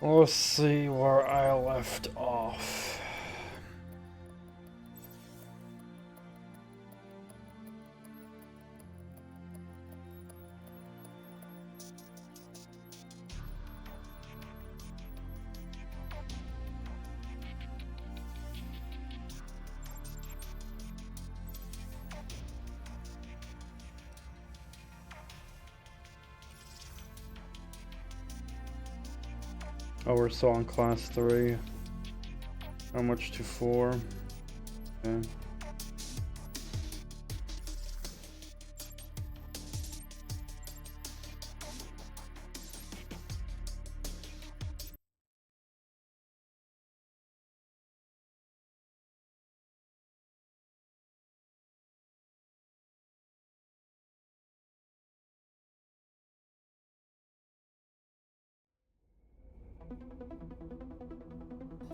Let's see where I left off. Oh, we're still on class 3. How much to 4? Okay.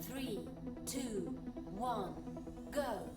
Three, two, one, go.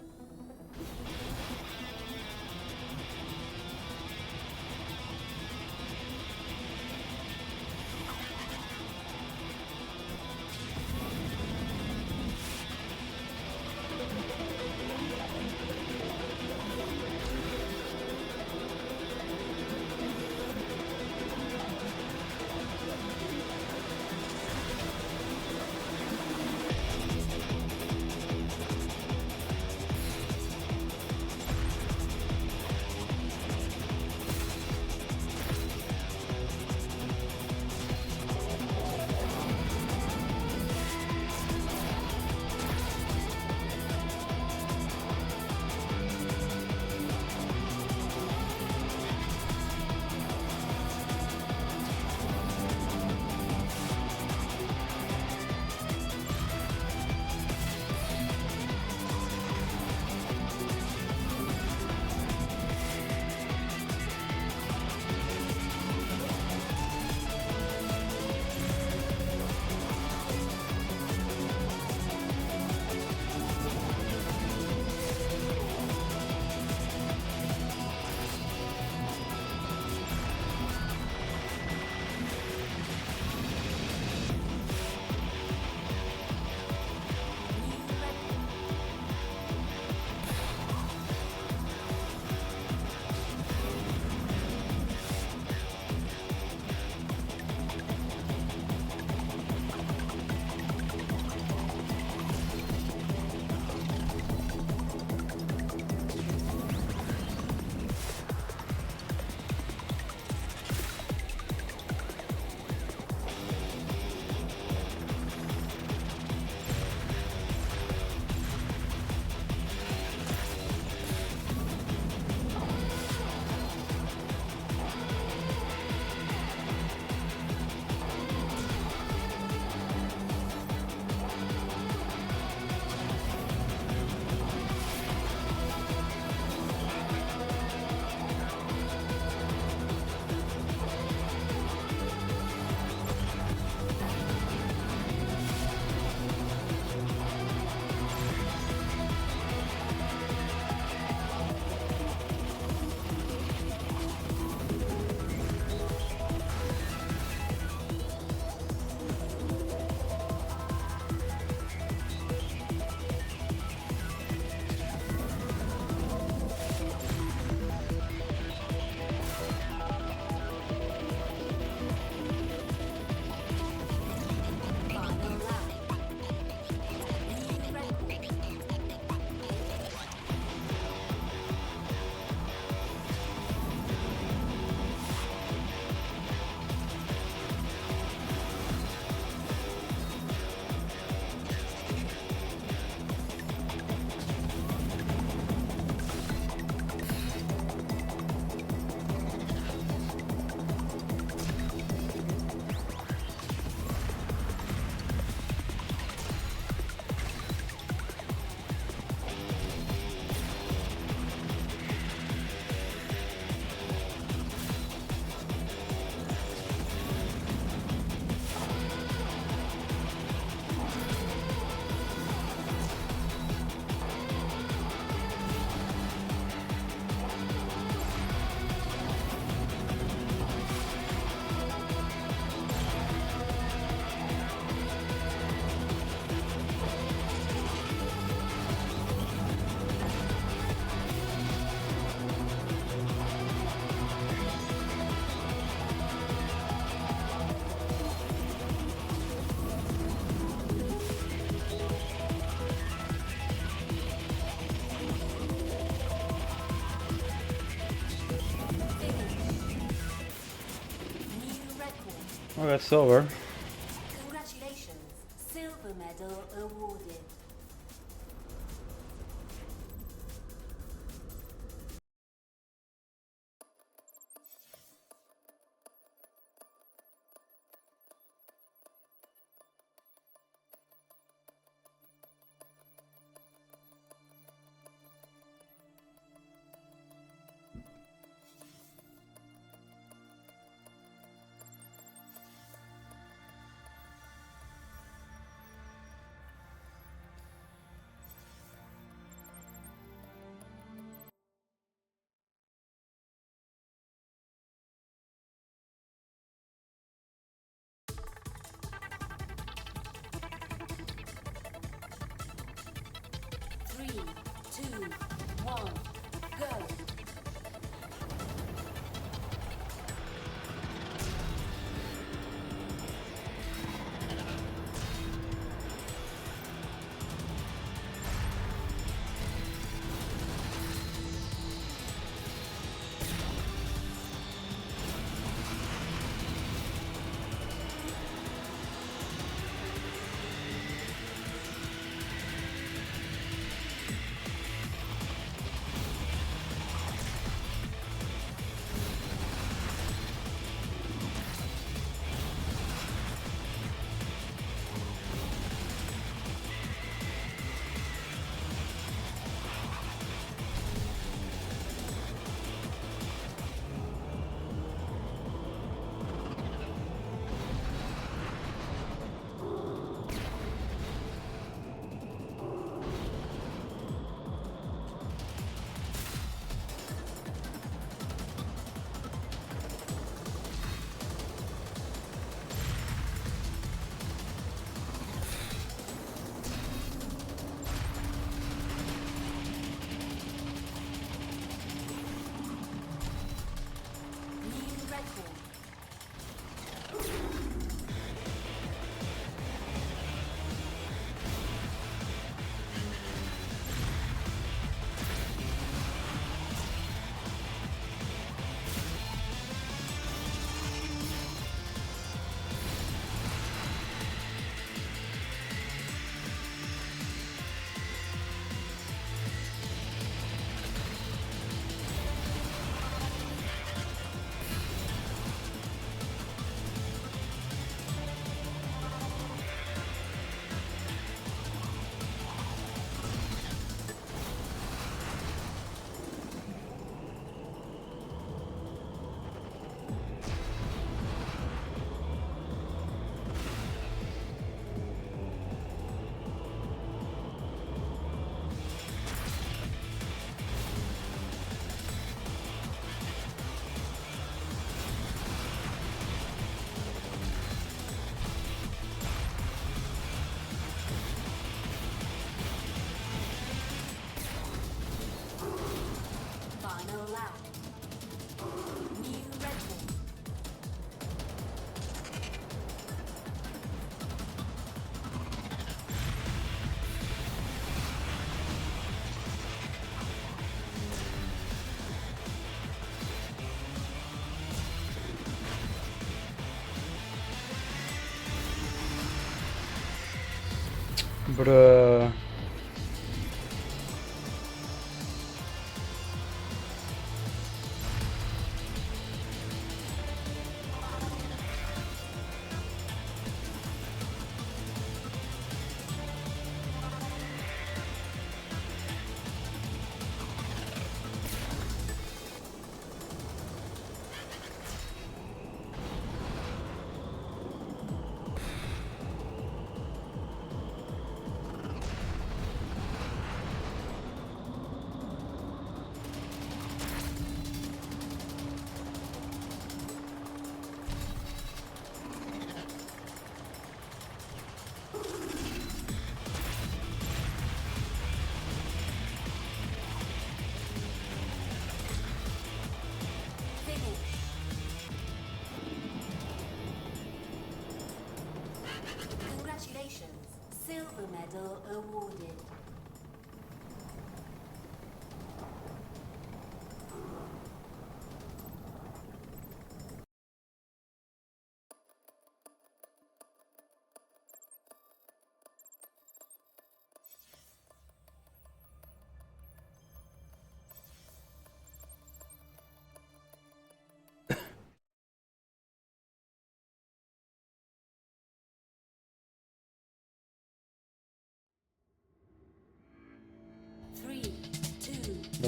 I got silver. Congratulations, silver medal awarded. Three, two, one, go. Bruh. Congratulations, silver medal awarded.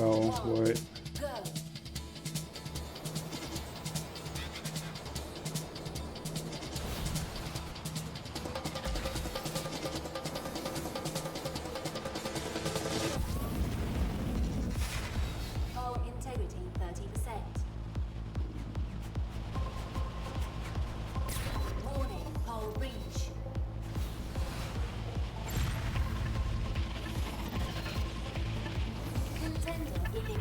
Oh, wait. Go. Hull integrity 30%. Warning, hull breach. Contender eliminated.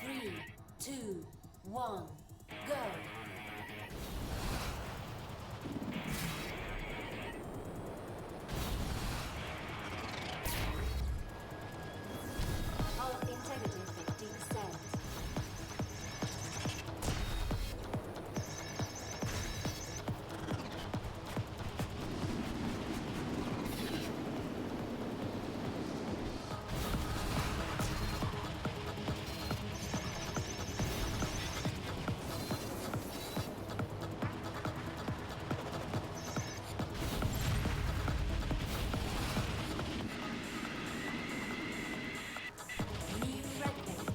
Three, two, one, go. Hull integrity 50%. New record.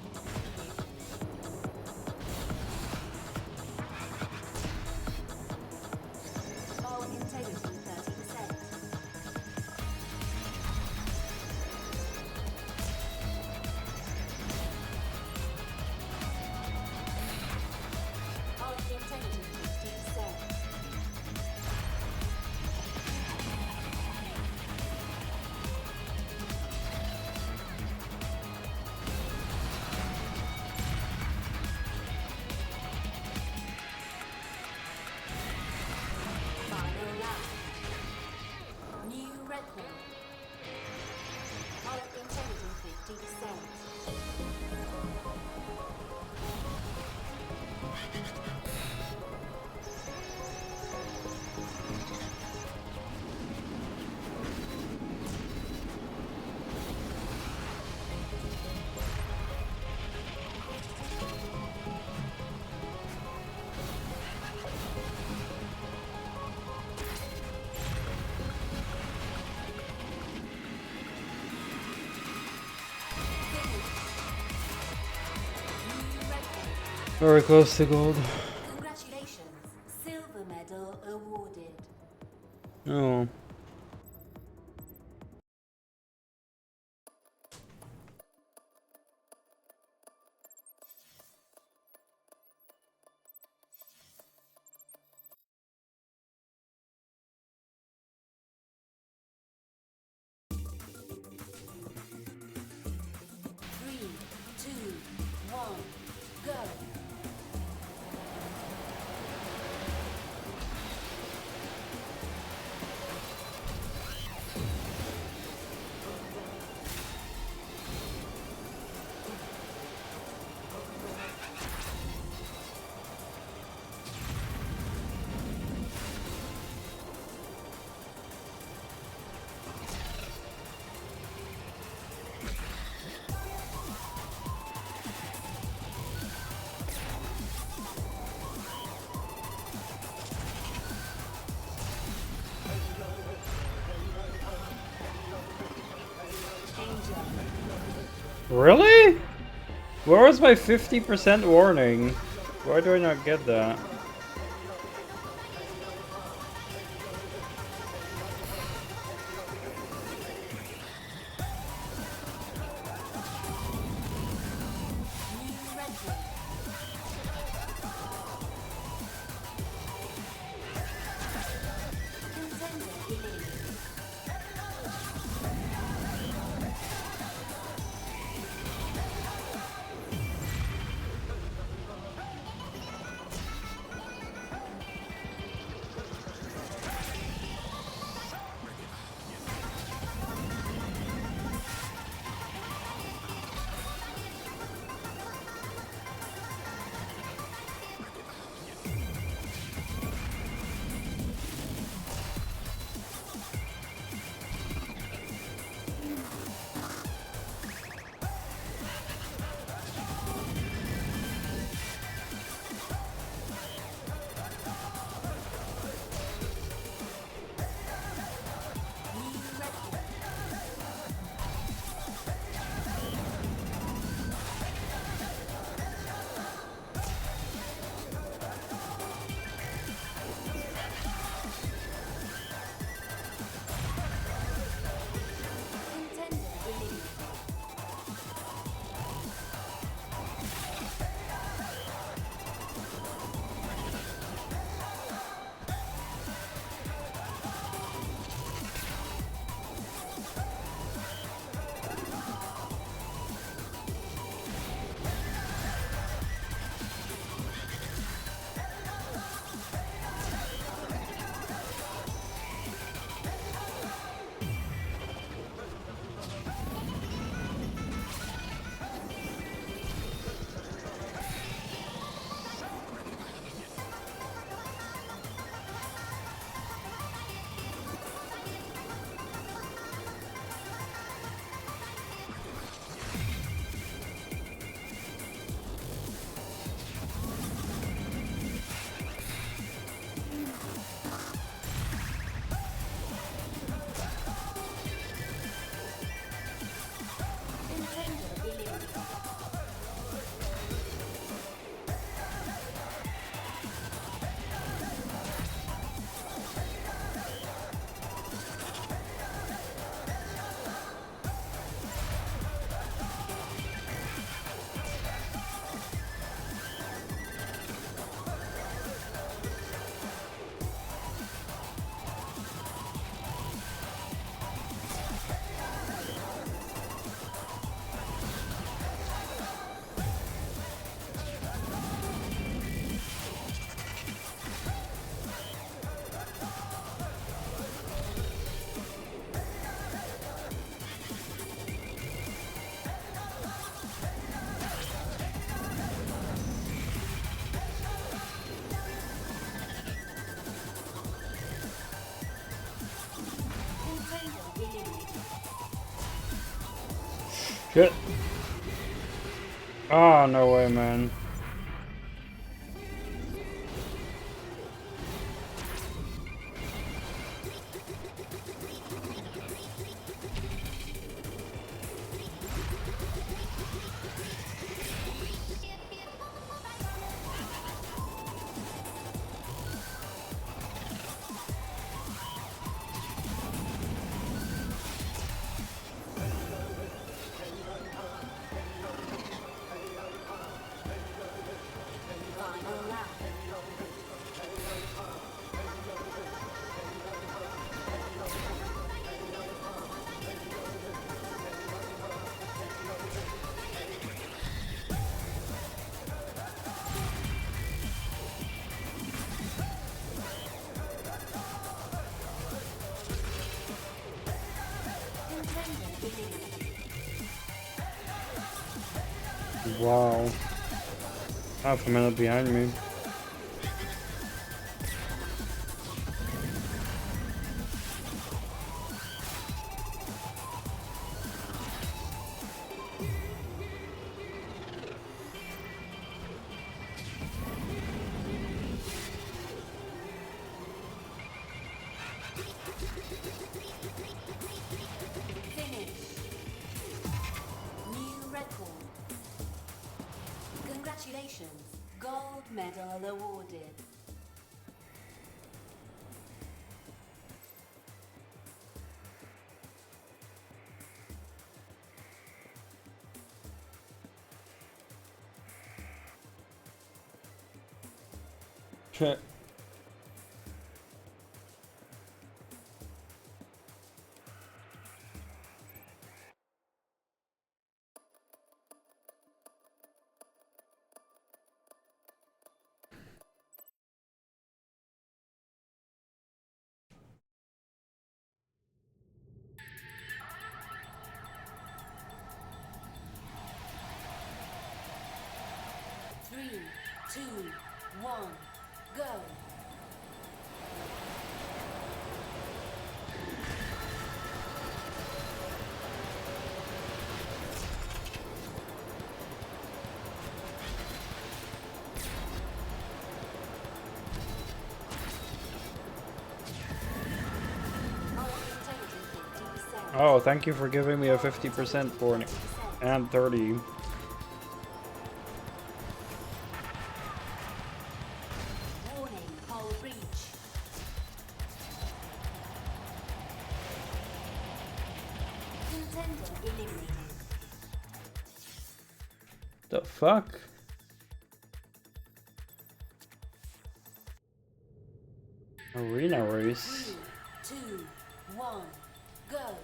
Hull integrity 30%. Hull integrity 50%. Final lap. New record. Hull integrity 50%. New record. Very close to gold. Congratulations. Silver medal awarded. Oh. Three, two, one, go. Really? Where was my 50% warning? Why do I not get that? New record. Contender eliminated. Shit. Oh, no way, man. Final lap. Contender eliminated. Wow. Half a minute behind me. Finish. New record. Congratulations. Gold medal awarded. Shit. Three, two, one, go. Oh, thank you for giving me a 50% for it. And 30. Warning, hull breach. Contender eliminated. The fuck? Arena race. 3, 2, 1, go.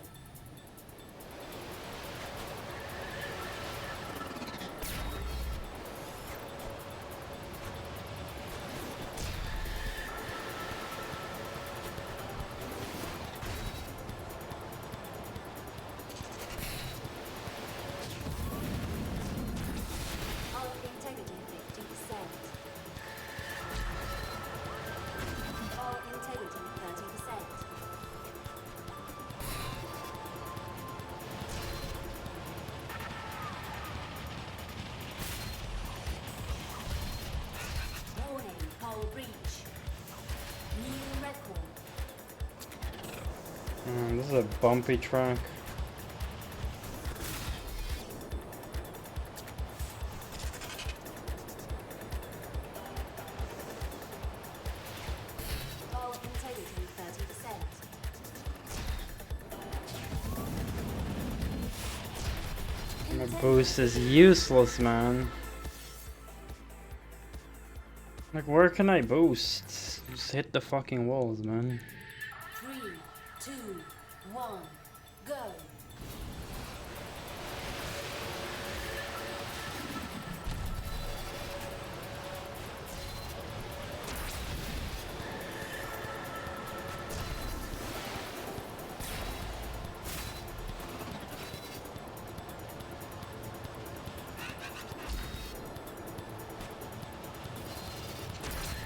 Hull integrity 50%. Hull integrity 30%. Warning, hull breach. New record. This is a bumpy track. Hull integrity 30%. My boost is useless, man. Like, where can I boost? Just hit the fucking walls, man. 3, 2, 1, go.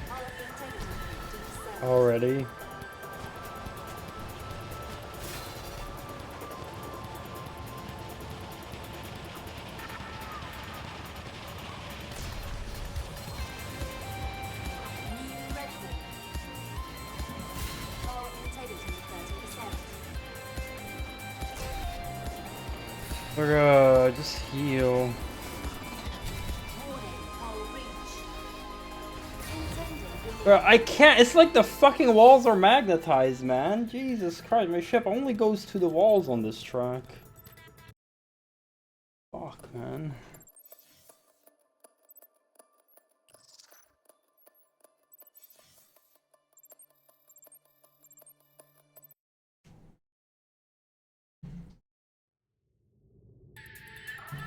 Hull integrity 50%. Already. Just heal. Warning, hull breach. Intended Bro, I can't. It's like the fucking walls are magnetized, man. Jesus Christ, my ship only goes to the walls on this track. Fuck, man.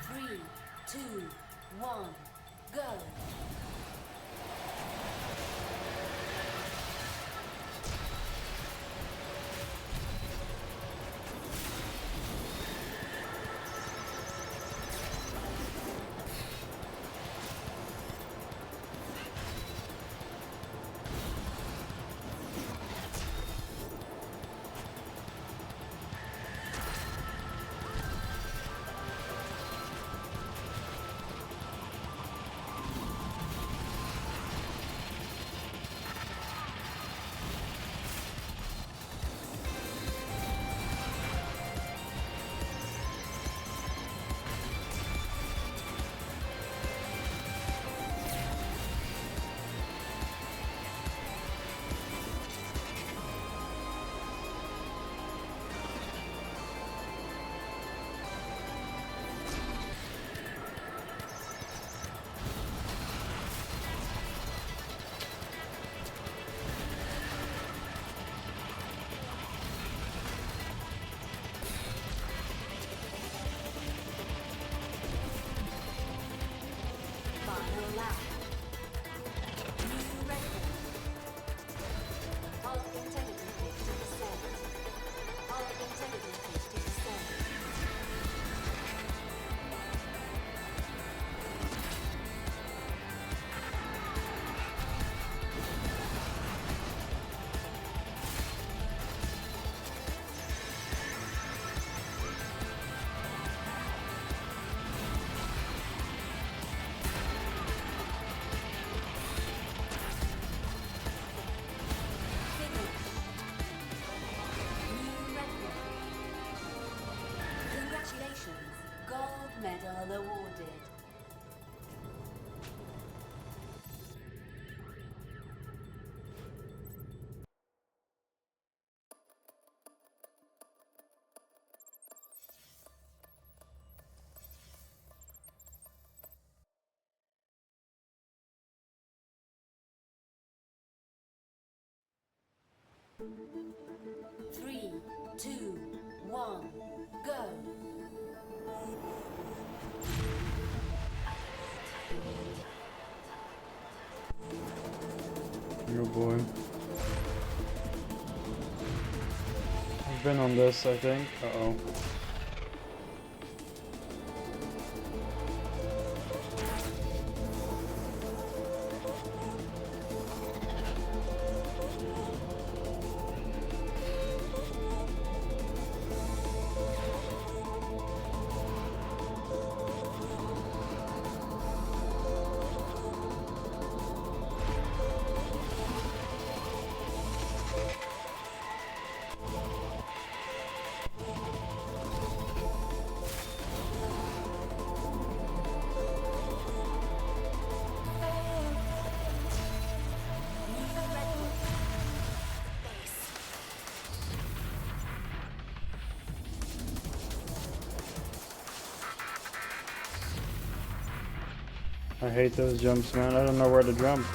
Three, two, one, go. Final lap. New record. Hull integrity 50%. Hull integrity 50%. New record. Congratulations. Gold medal awarded. Three, two, one, go. Oh boy. I've been on this, I think. Uh-oh. I hate those jumps, man. I don't know where to jump.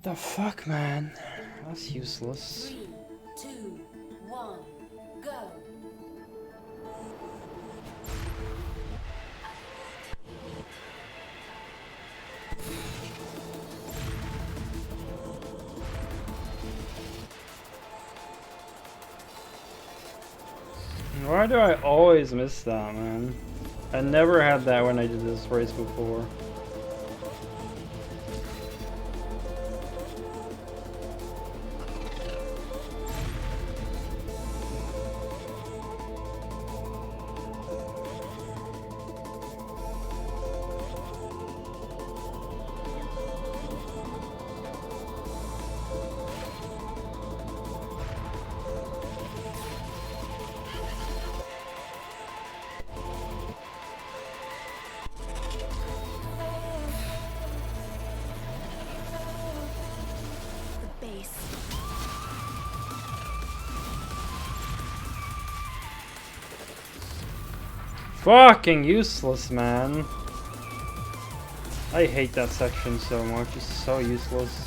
the fuck, man? That's useless. 3, 2, 1, go. Why do I always miss that, man? I never had that when I did this race before. Fucking useless, man. I hate that section so much. It's so useless.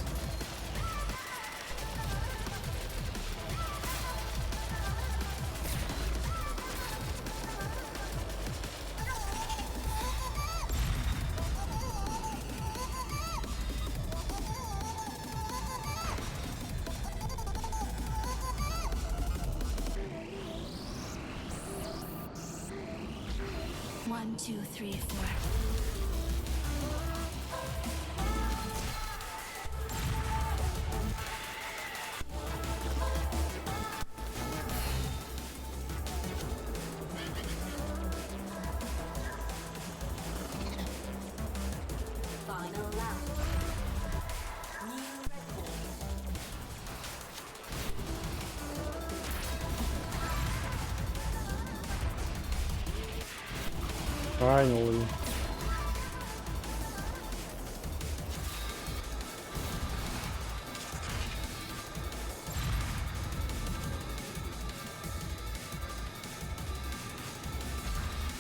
One, two, three, four. Final lap. New record. Finally.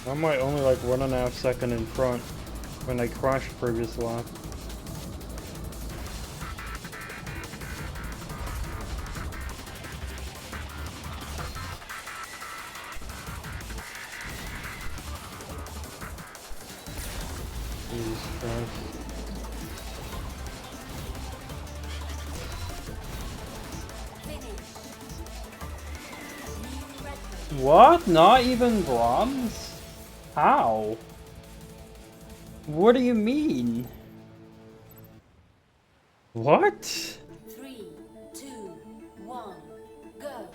I'm like only like 1.5 seconds in front when I crashed previous lap. Jesus Christ. Finish. New record. What? Not even bronze? How? What do you mean? What? 3, 2, 1, go.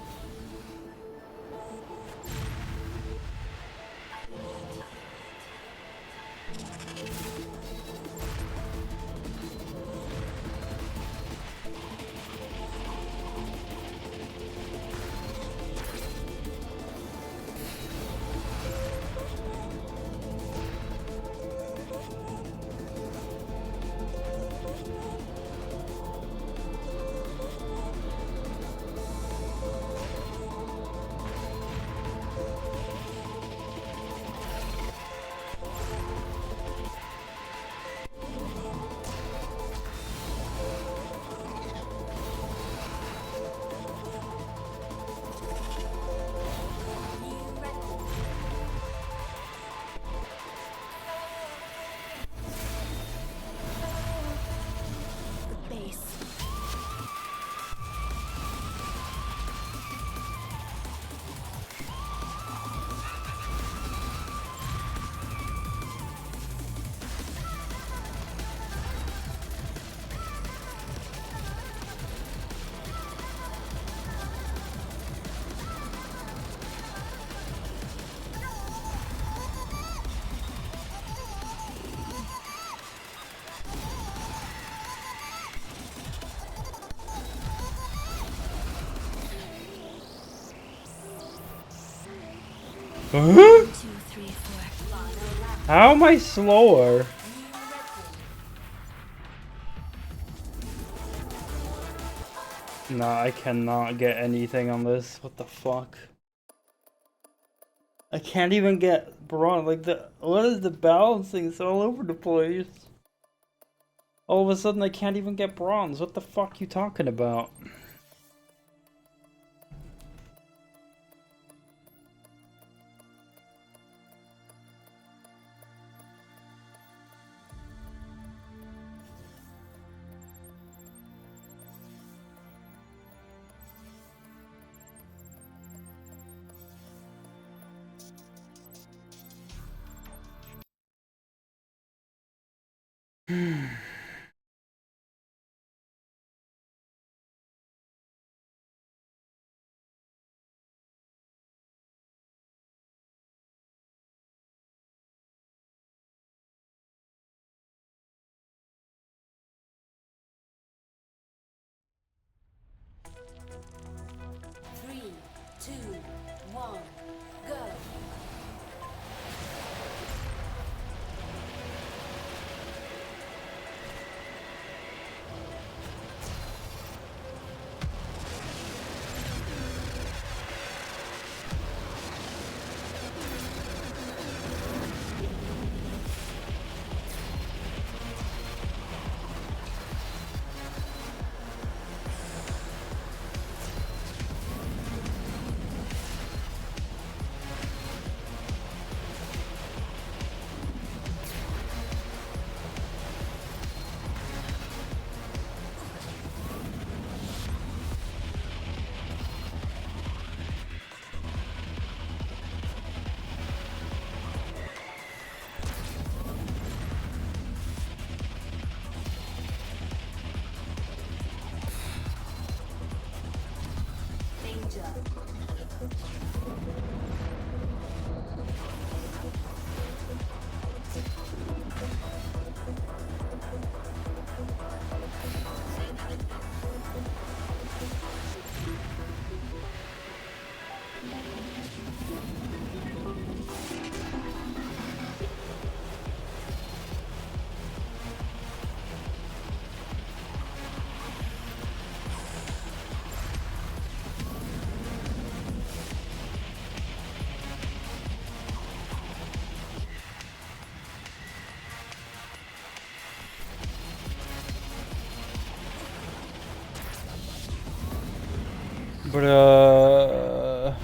New record. The base. Huh? 2, 3, 4. Final lap. How am I slower? New record. Nah, I cannot get anything on this. What the fuck? I can't even get bronze. Like what is the balancing? It's all over the place. All of a sudden I can't even get bronze. What the fuck you talking about? Three, two, one, go. Danger. Bruh.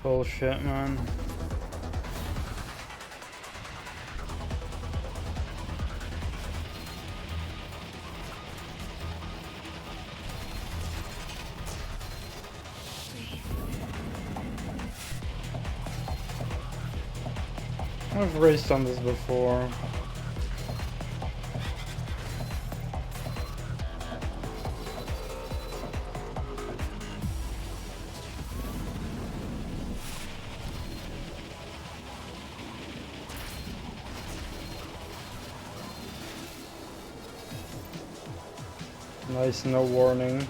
Bullshit, man. I've raced on this before. Nice, no warning.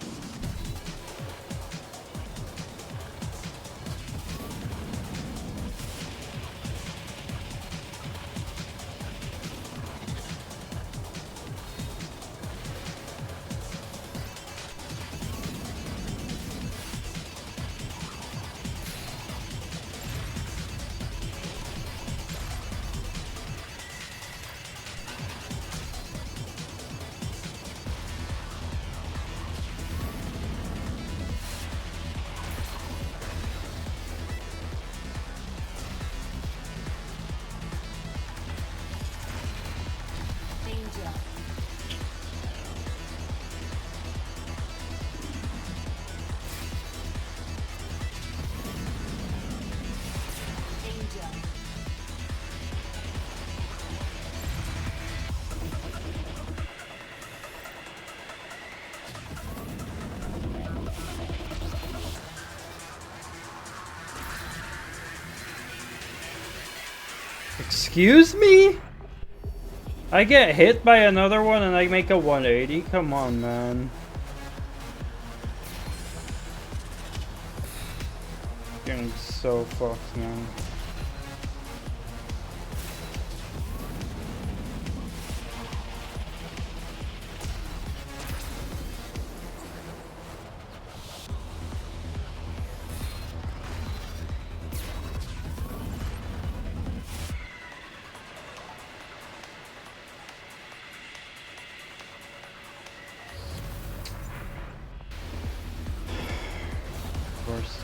Excuse me? I get hit by another one and I make a 180? Come on, man. Getting so fucked, man.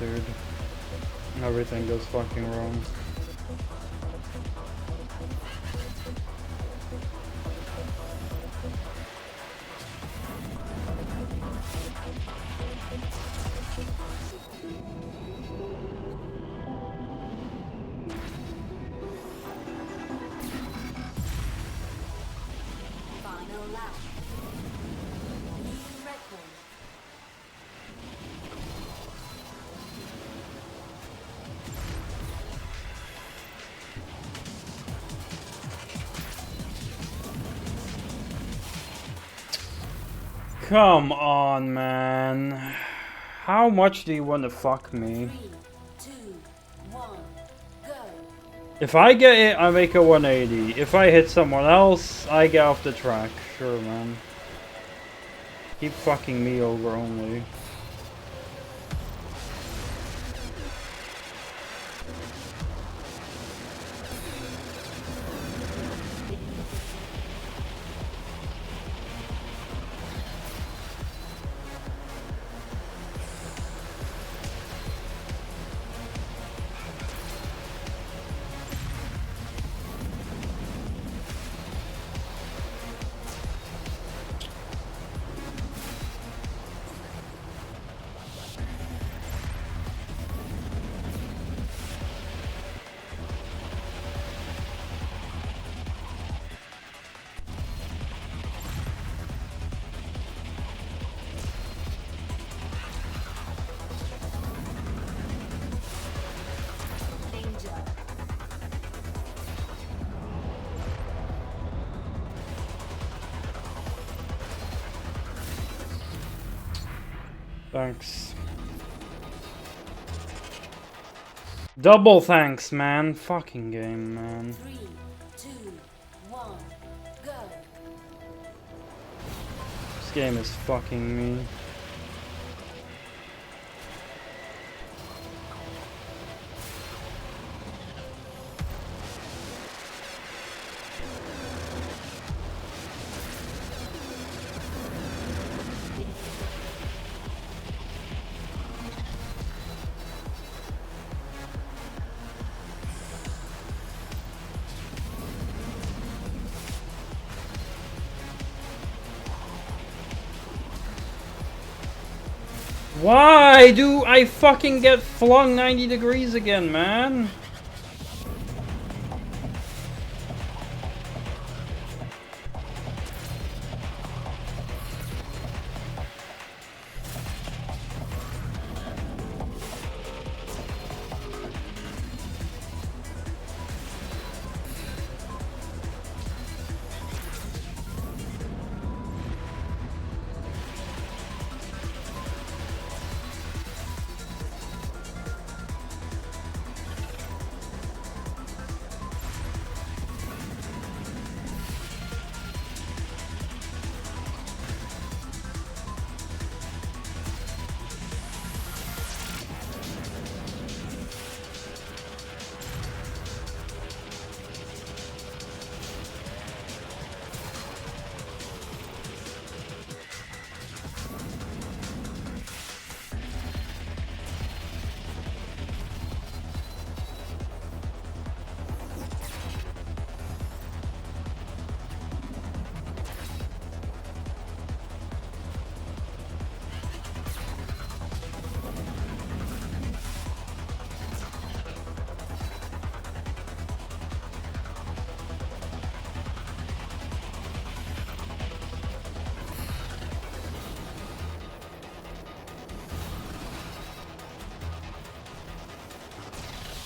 Dude. Everything goes fucking wrong. Final lap. New record. Come on, man. How much do you want to fuck me? 3, 2, 1, go. If I get it, I make a 180. If I hit someone else, I get off the track. Sure, man. Keep fucking me over only. Thanks. Double thanks, man. Fucking game, man. 3, 2, 1, go. This game is fucking me. Why do I fucking get flung 90 degrees again, man?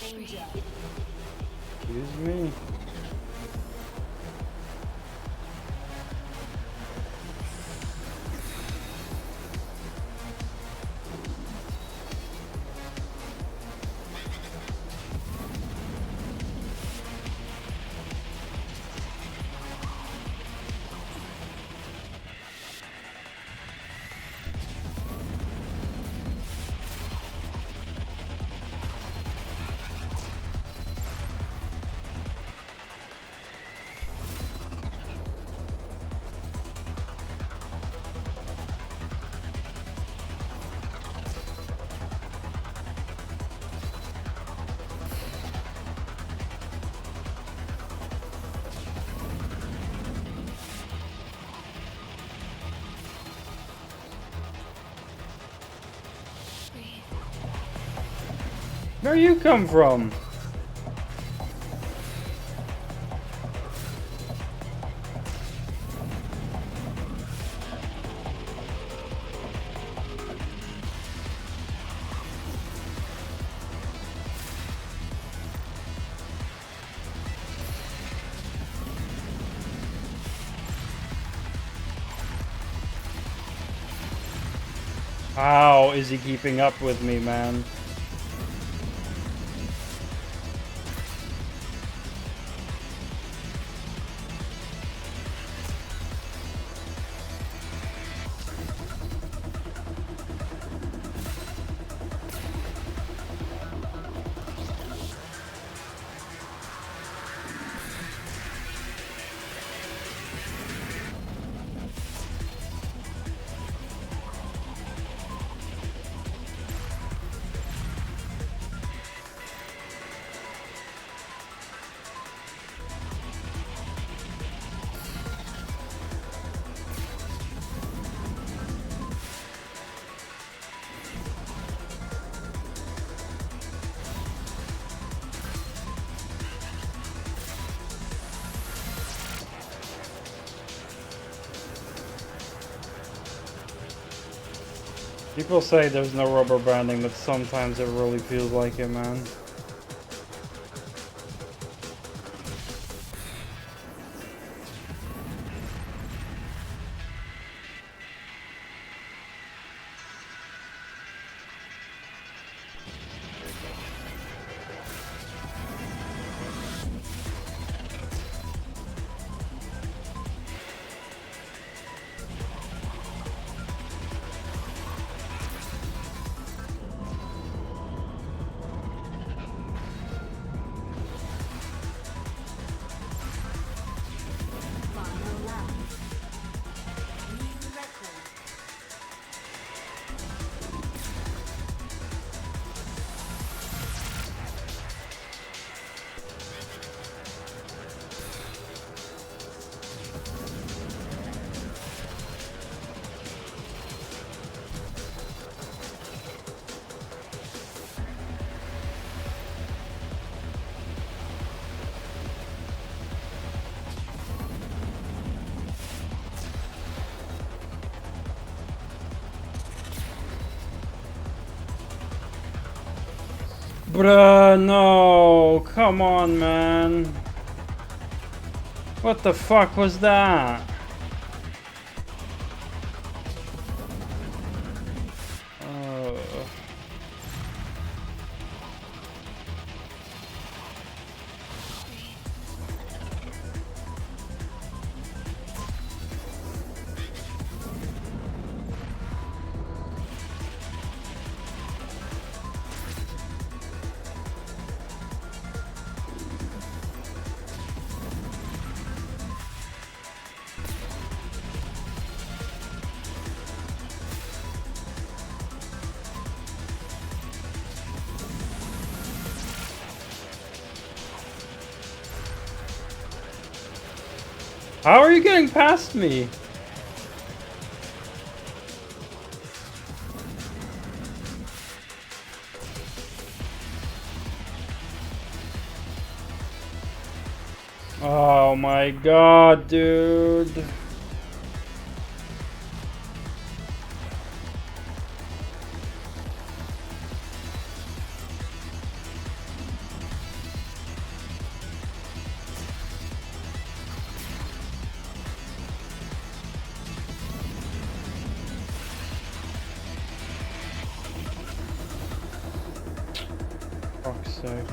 Danger. Excuse me? Where you come from? How is he keeping up with me, man? People say there's no rubber banding, but sometimes it really feels like it, man. Final lap. New record. Bruh, no, come on, man. What the fuck was that? How are you getting past me? Oh my god, dude. Fuck's sake.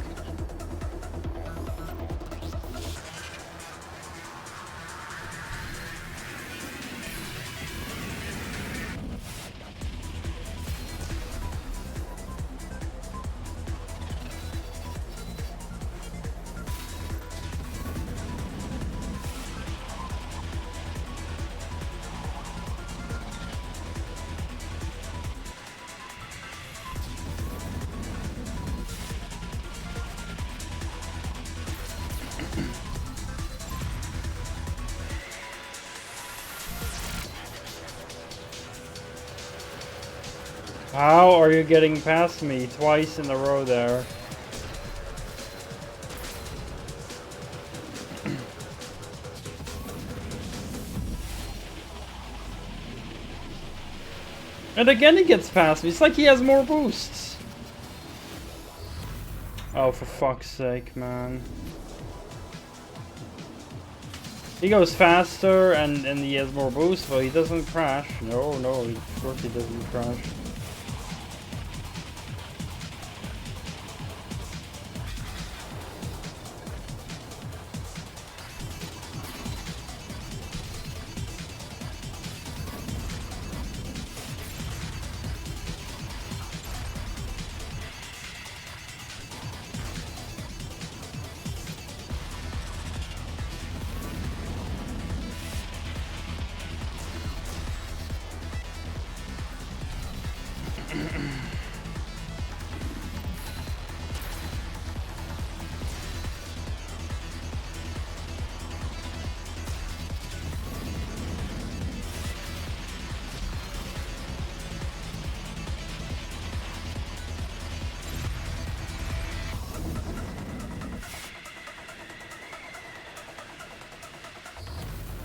How are you getting past me twice in a row there? And again he gets past me. It's like he has more boosts. Oh, for fuck's sake, man. He goes faster and he has more boost, but he doesn't crash. No, of course he doesn't crash.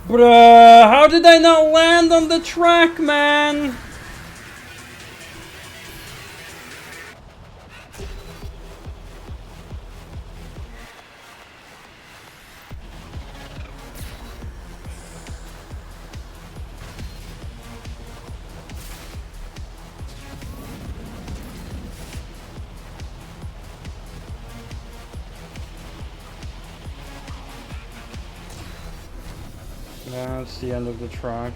Bruh, how did I not land on the track, man? That's the end of the track.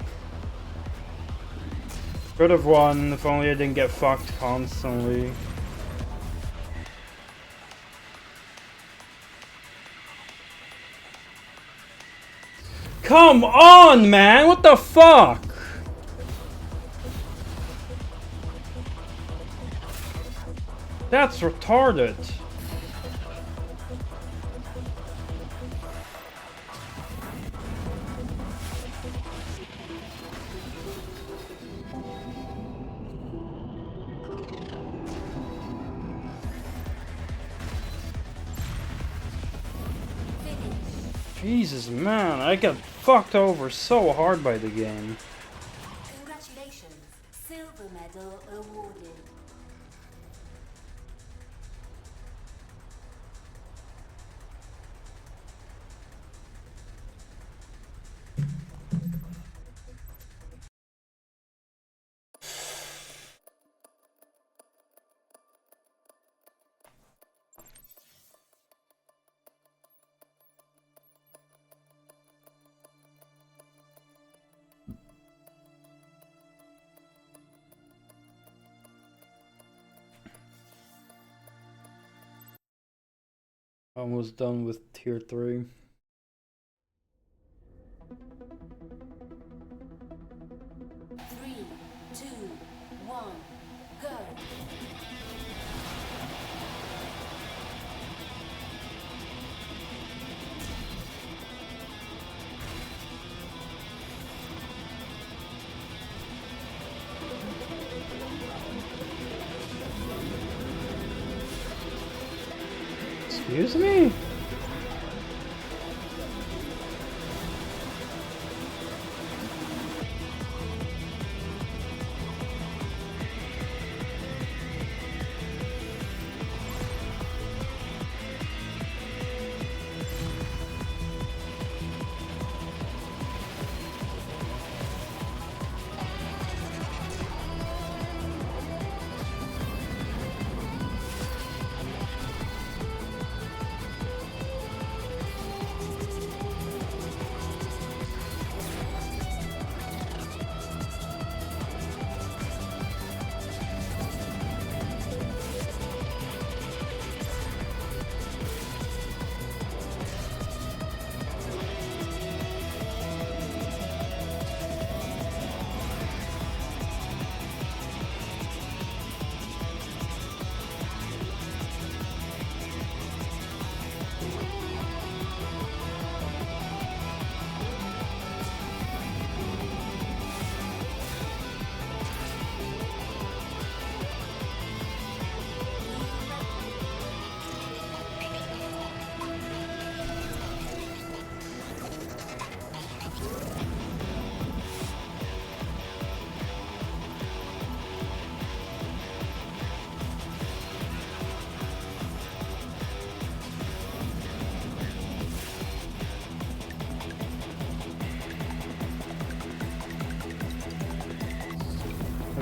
Could have won if only I didn't get fucked constantly. Come on, man! What the fuck? That's retarded. Jesus, man, I got fucked over so hard by the game. Congratulations. Silver medal awarded. Almost done with tier 3. Three, two, one, go. Excuse me?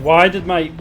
Why did my...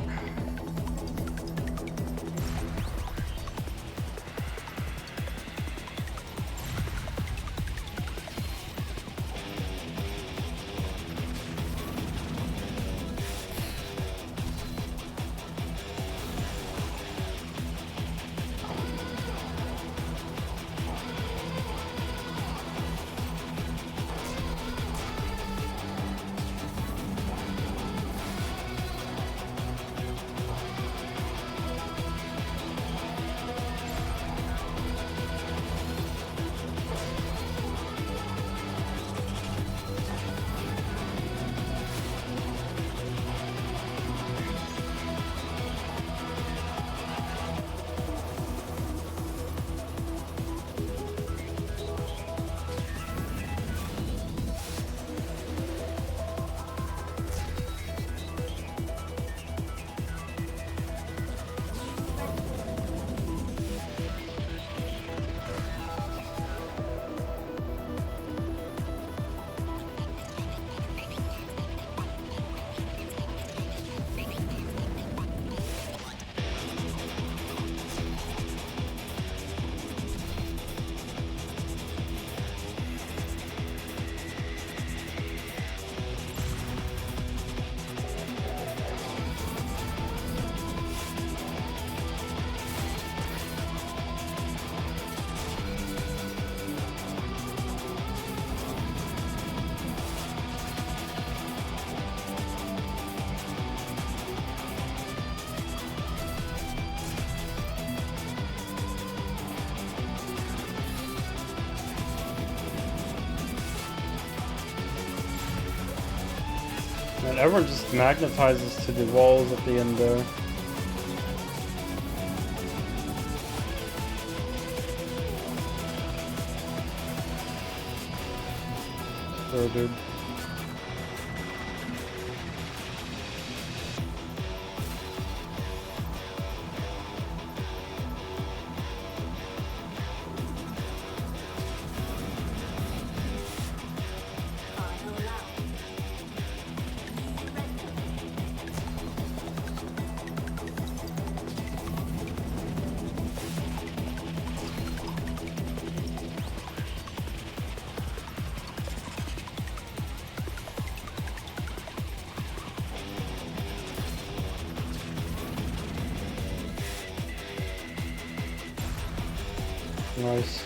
Man, everyone just magnetizes to the walls at the end there. Sure, dude. Nice.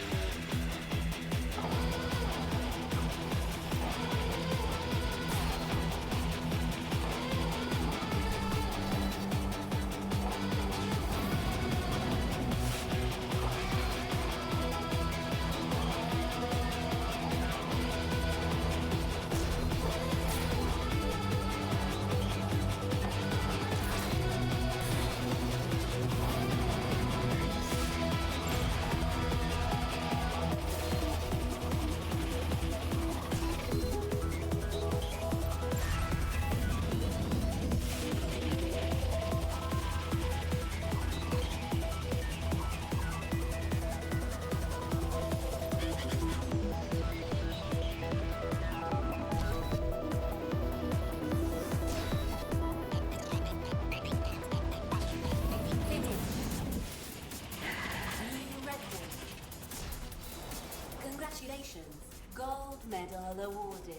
Congratulations, gold medal awarded.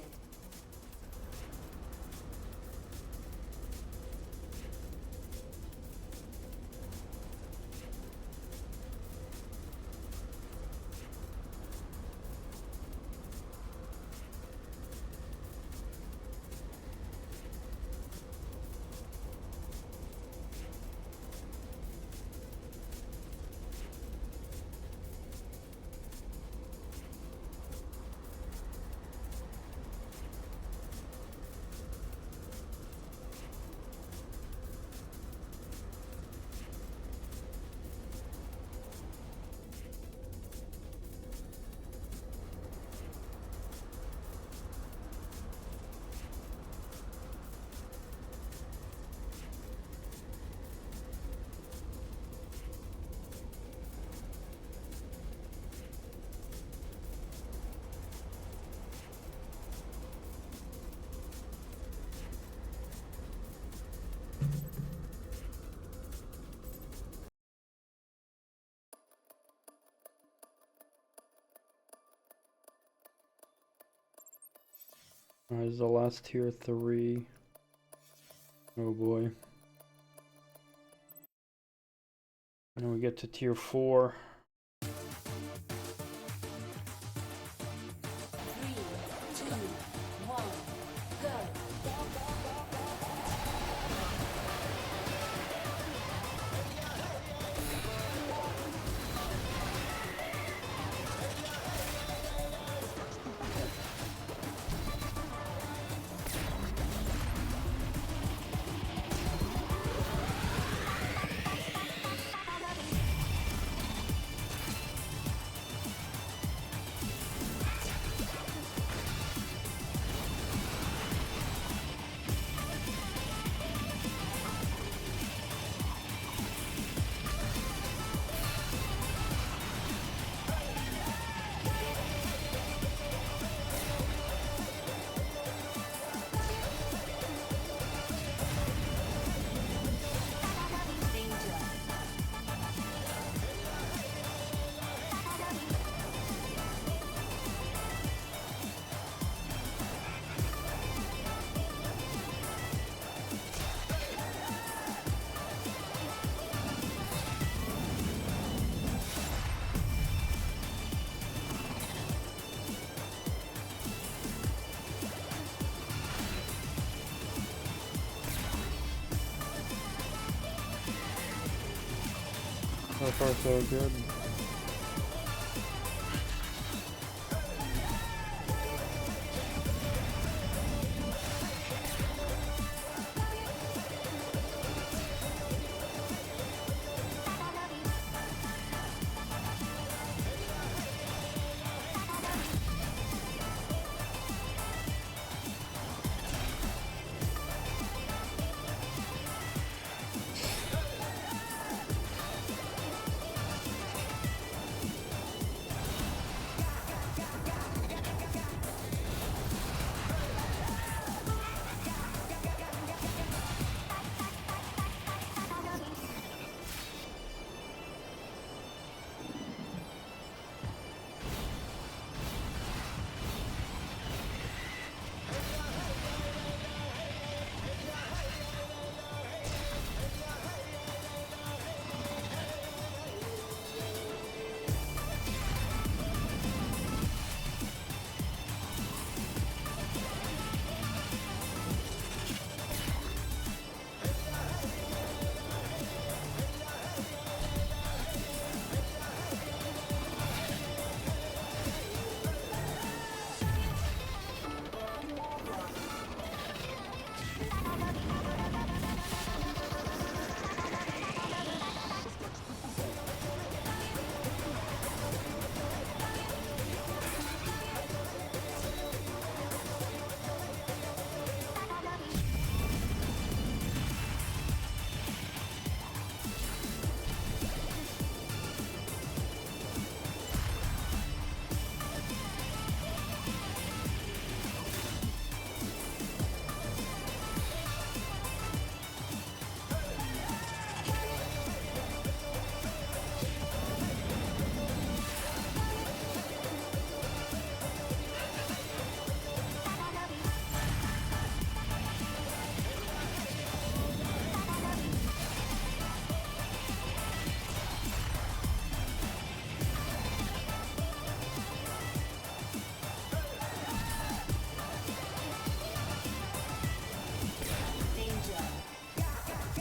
This is the last tier 3. Oh boy. And we get to tier 4. 3, 2, 1, go. So far so good.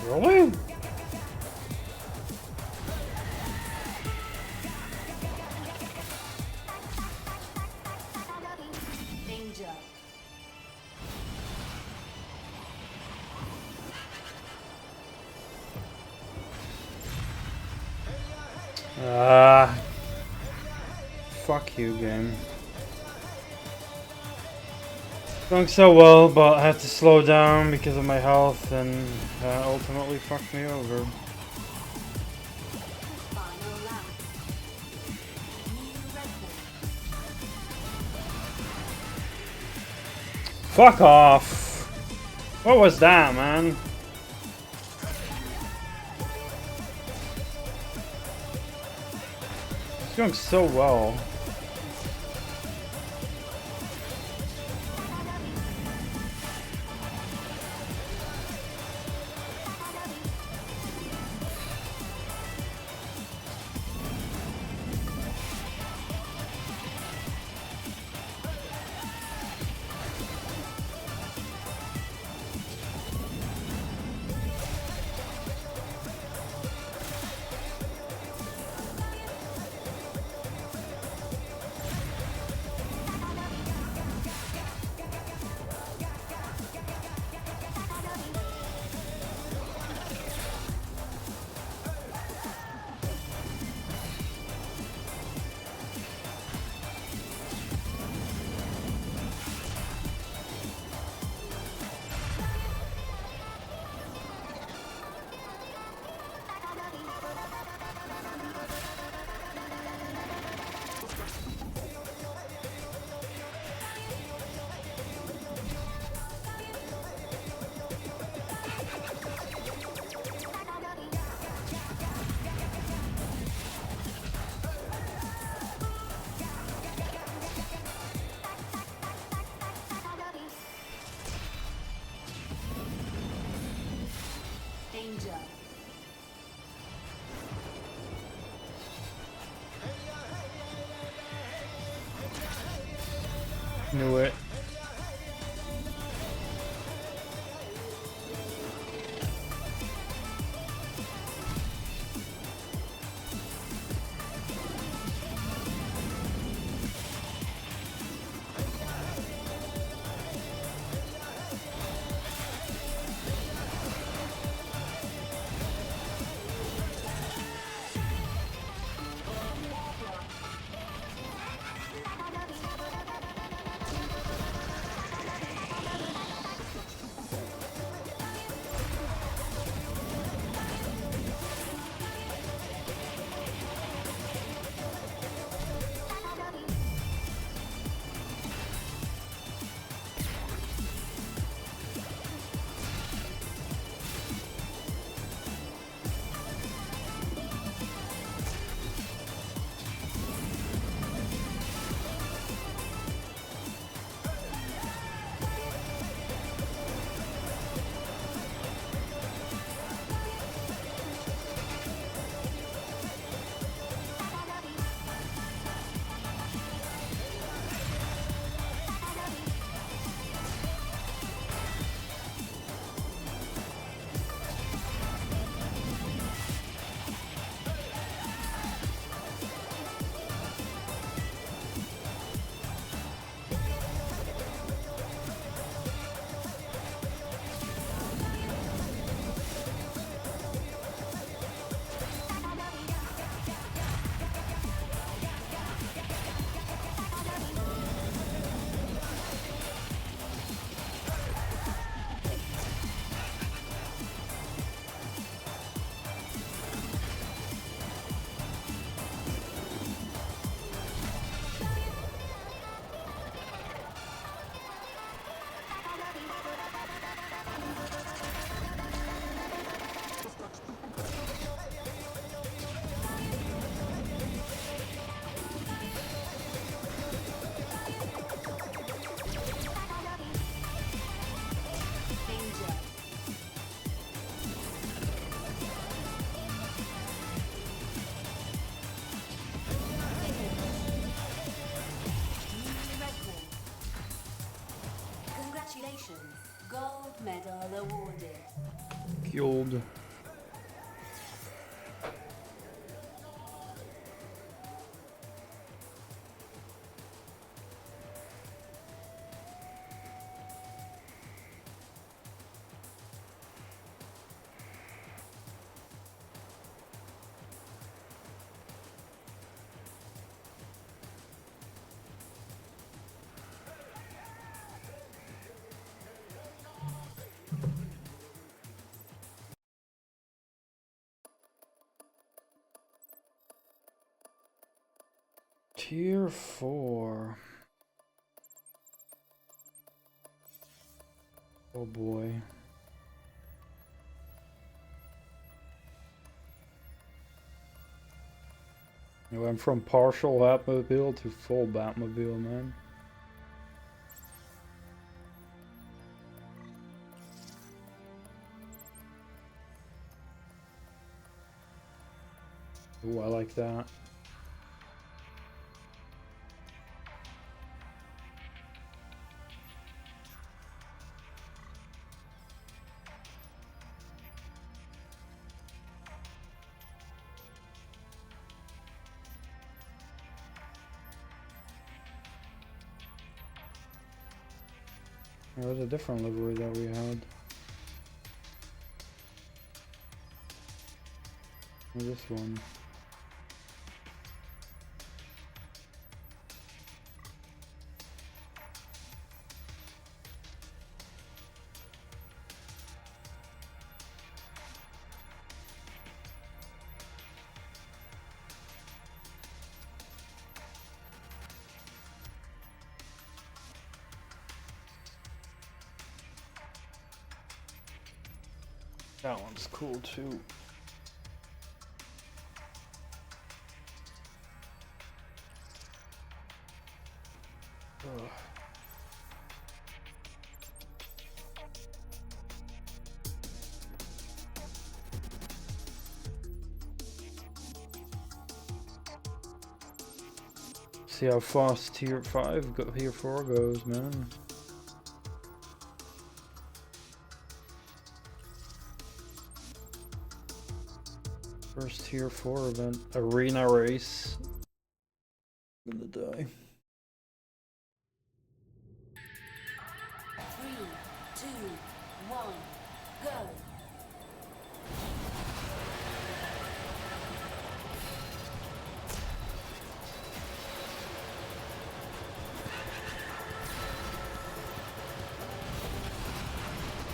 Really? Danger. Fuck you, game. Going so well, but I had to slow down because of my health, and ultimately fucked me over. Final lap. New record. Fuck off! What was that, man? It's going so well. Knew it. Congratulations, gold medal awarded. Killed. Tier 4. Oh boy. I went from partial Batmobile to full Batmobile, man. Ooh, I like that. There was a different livery that we had. Or this one. That one's cool too. Ugh. See how fast tier 5 tier 4 goes, man. First tier 4 event, arena race. I'm gonna die. 3, 2, 1, go.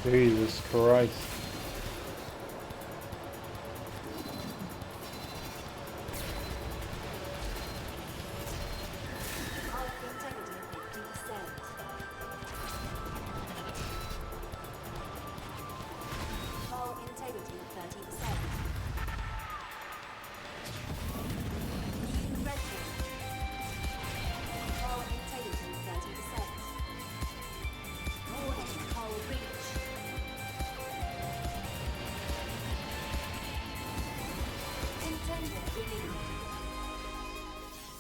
Jesus Christ.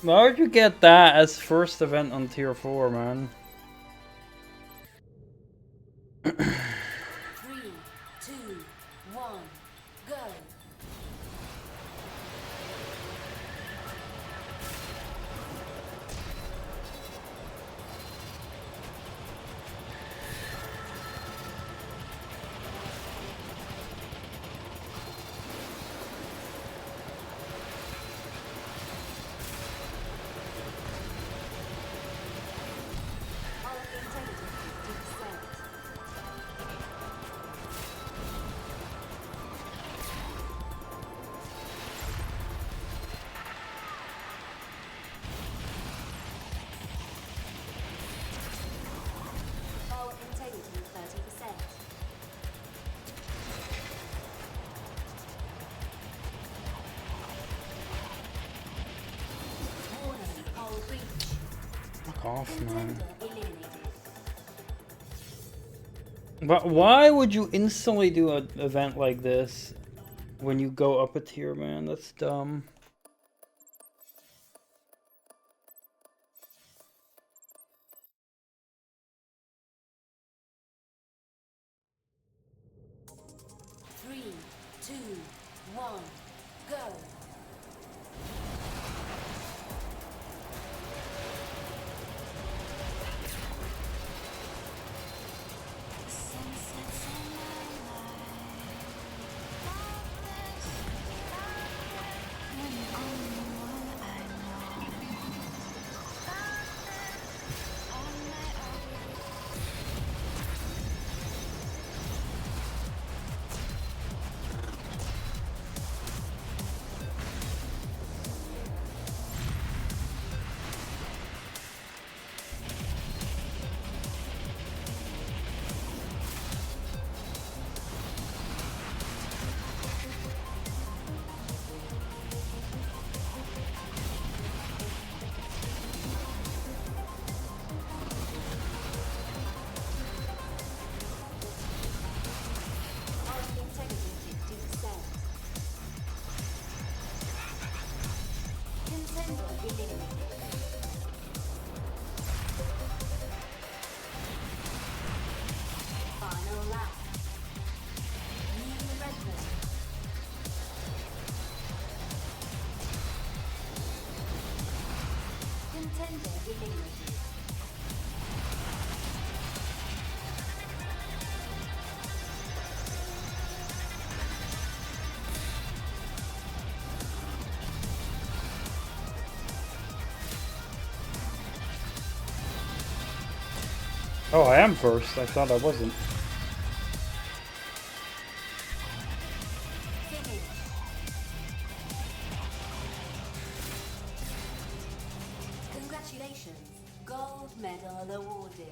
Why would you get that as first event on tier 4, man? 3, 2, 1, go. Fuck off, man. But why would you instantly do an event like this when you go up a tier, man? That's dumb. Three, two, one, go. Oh, I am first. I thought I wasn't. Congratulations, gold medal awarded.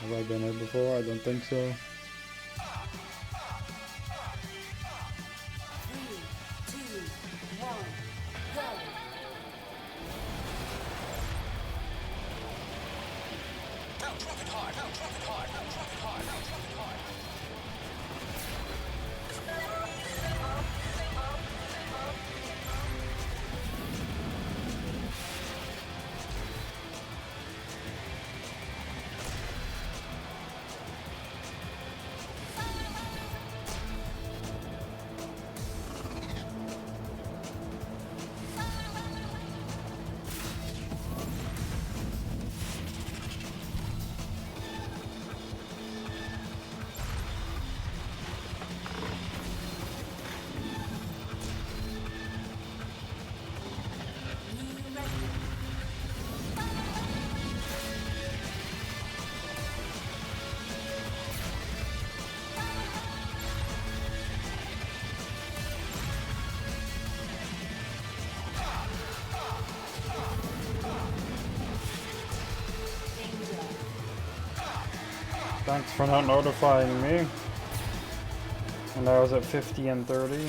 Have I been here before? I don't think so. Three, two, one, go. Now drop it hard, now drop it hard, now drop it hard, now drop it hard. New record. Danger. Thanks for not notifying me. And I was at 50 and 30.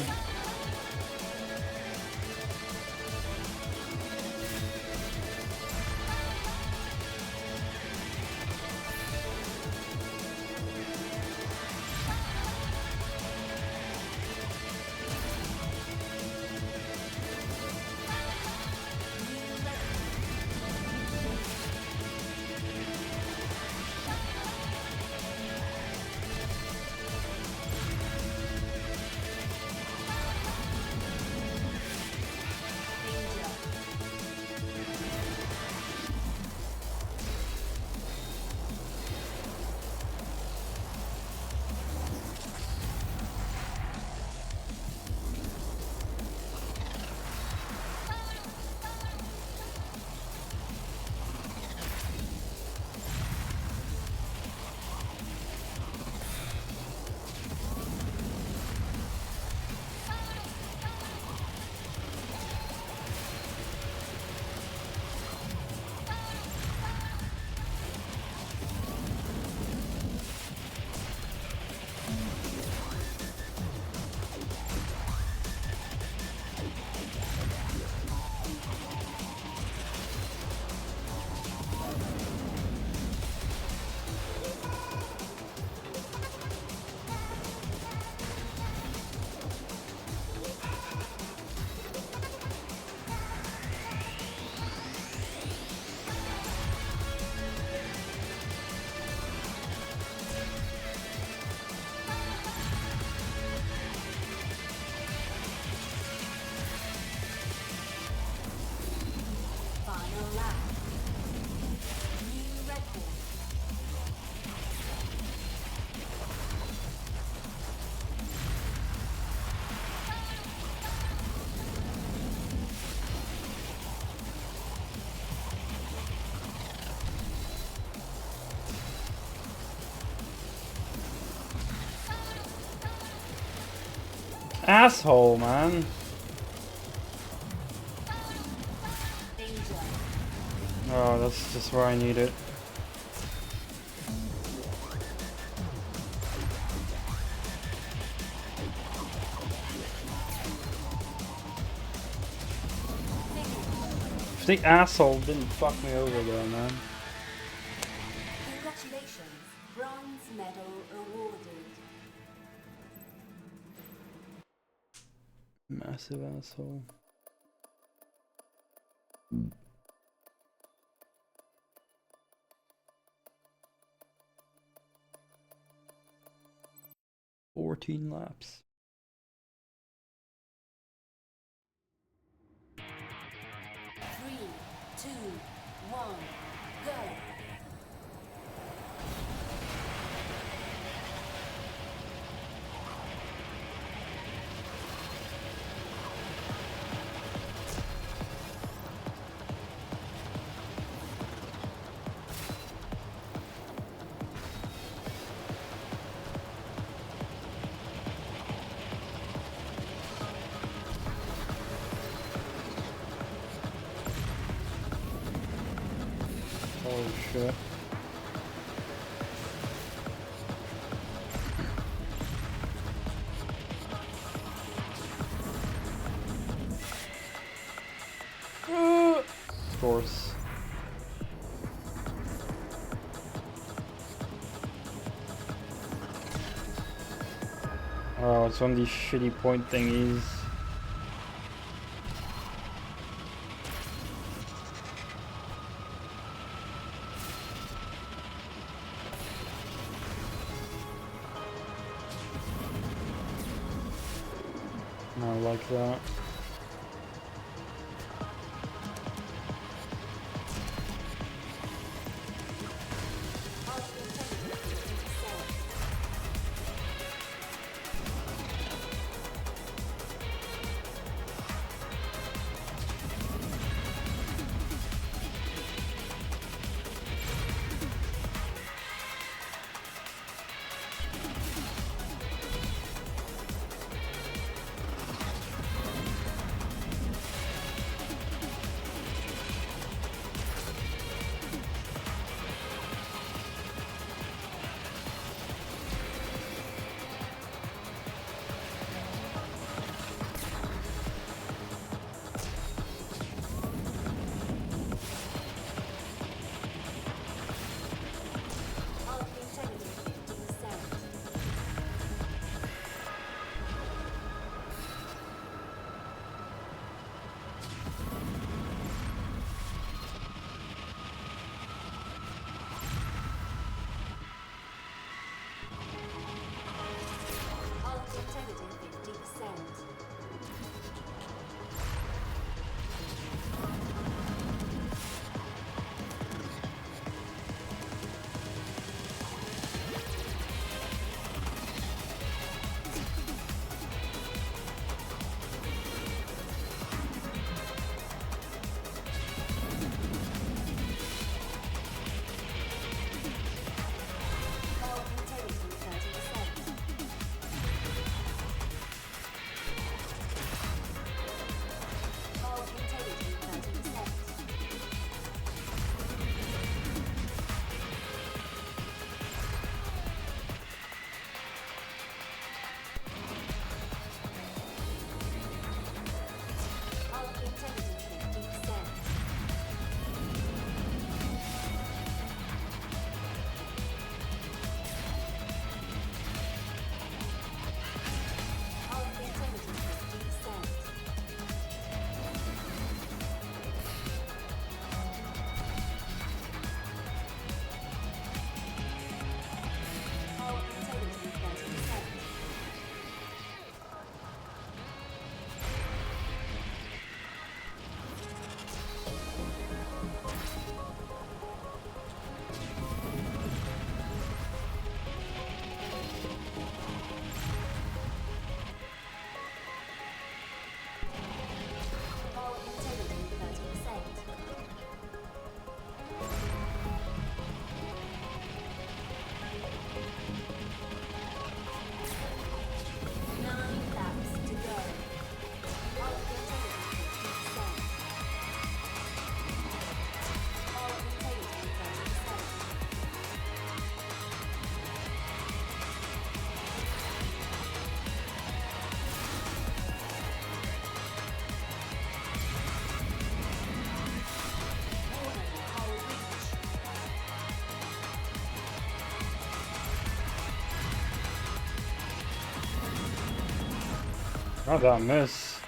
Final lap. New record. Asshole, man. Danger. Oh, that's just where I need it. If the asshole didn't fuck me over there, man. Congratulations. Bronze medal awarded. Massive asshole. "14 laps. 3, 2, 1, go. Holy shit. course. Oh, it's one of these shitty point thingies. I like that. How'd that miss?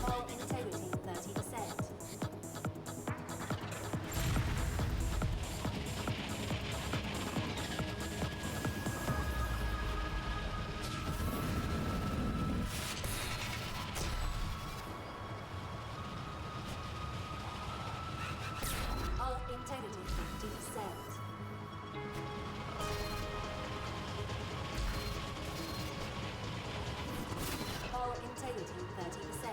All integrity 30%. All integrity 50%. All integrity 30%.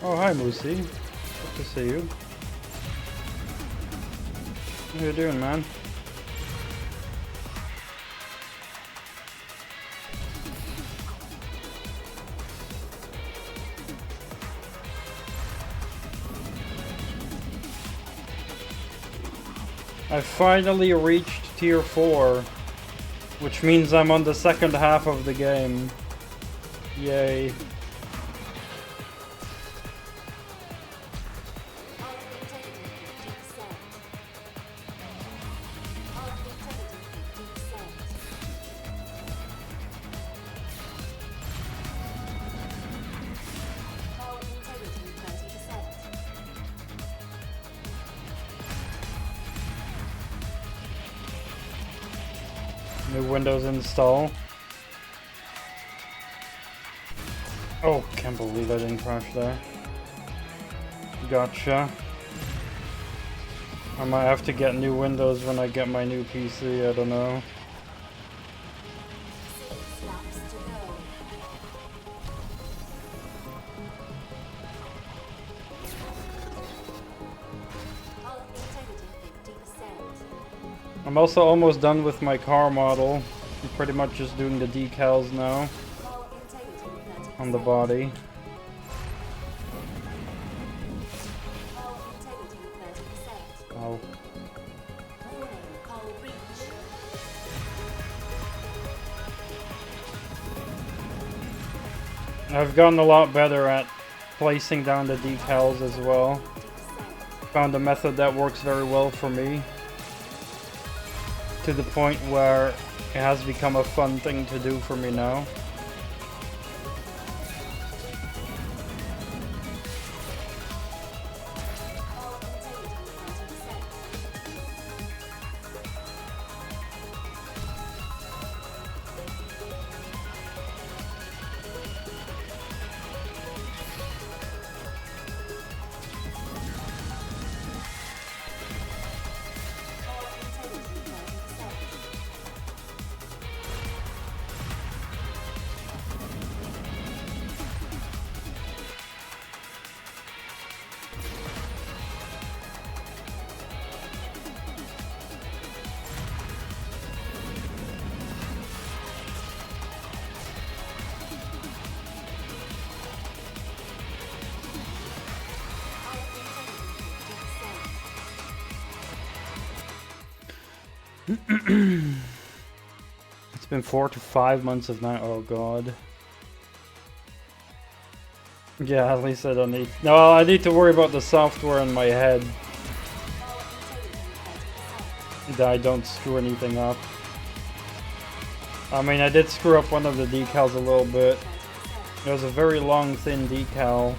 Oh, hi, Moosey. Good to see you. How you doing, man? I finally reached tier 4. Which means I'm on the second half of the game. Yay. New Windows install. Oh, can't believe I didn't crash there. Gotcha. I might have to get new Windows when I get my new PC, I don't know. 6 laps to go. Hull integrity 50%. I'm also almost done with my car model. I'm pretty much just doing the decals now Hull integrity 30%. on the body. Hull integrity 30%. Oh. Warning, hull breach. I've gotten a lot better at placing down the decals as well. 50%. Found a method that works very well for me, to the point where it has become a fun thing to do for me now. Hull integrity 30%. Hull integrity 30%. Hull integrity 50%. It's been 4 to 5 months of night. Oh god. Yeah, at least I don't need. No, I need to worry about the software in my head Hull integrity 30%. that I don't screw anything up. I mean, I did screw up one of the decals a little bit. 30%. It was a very long, thin decal.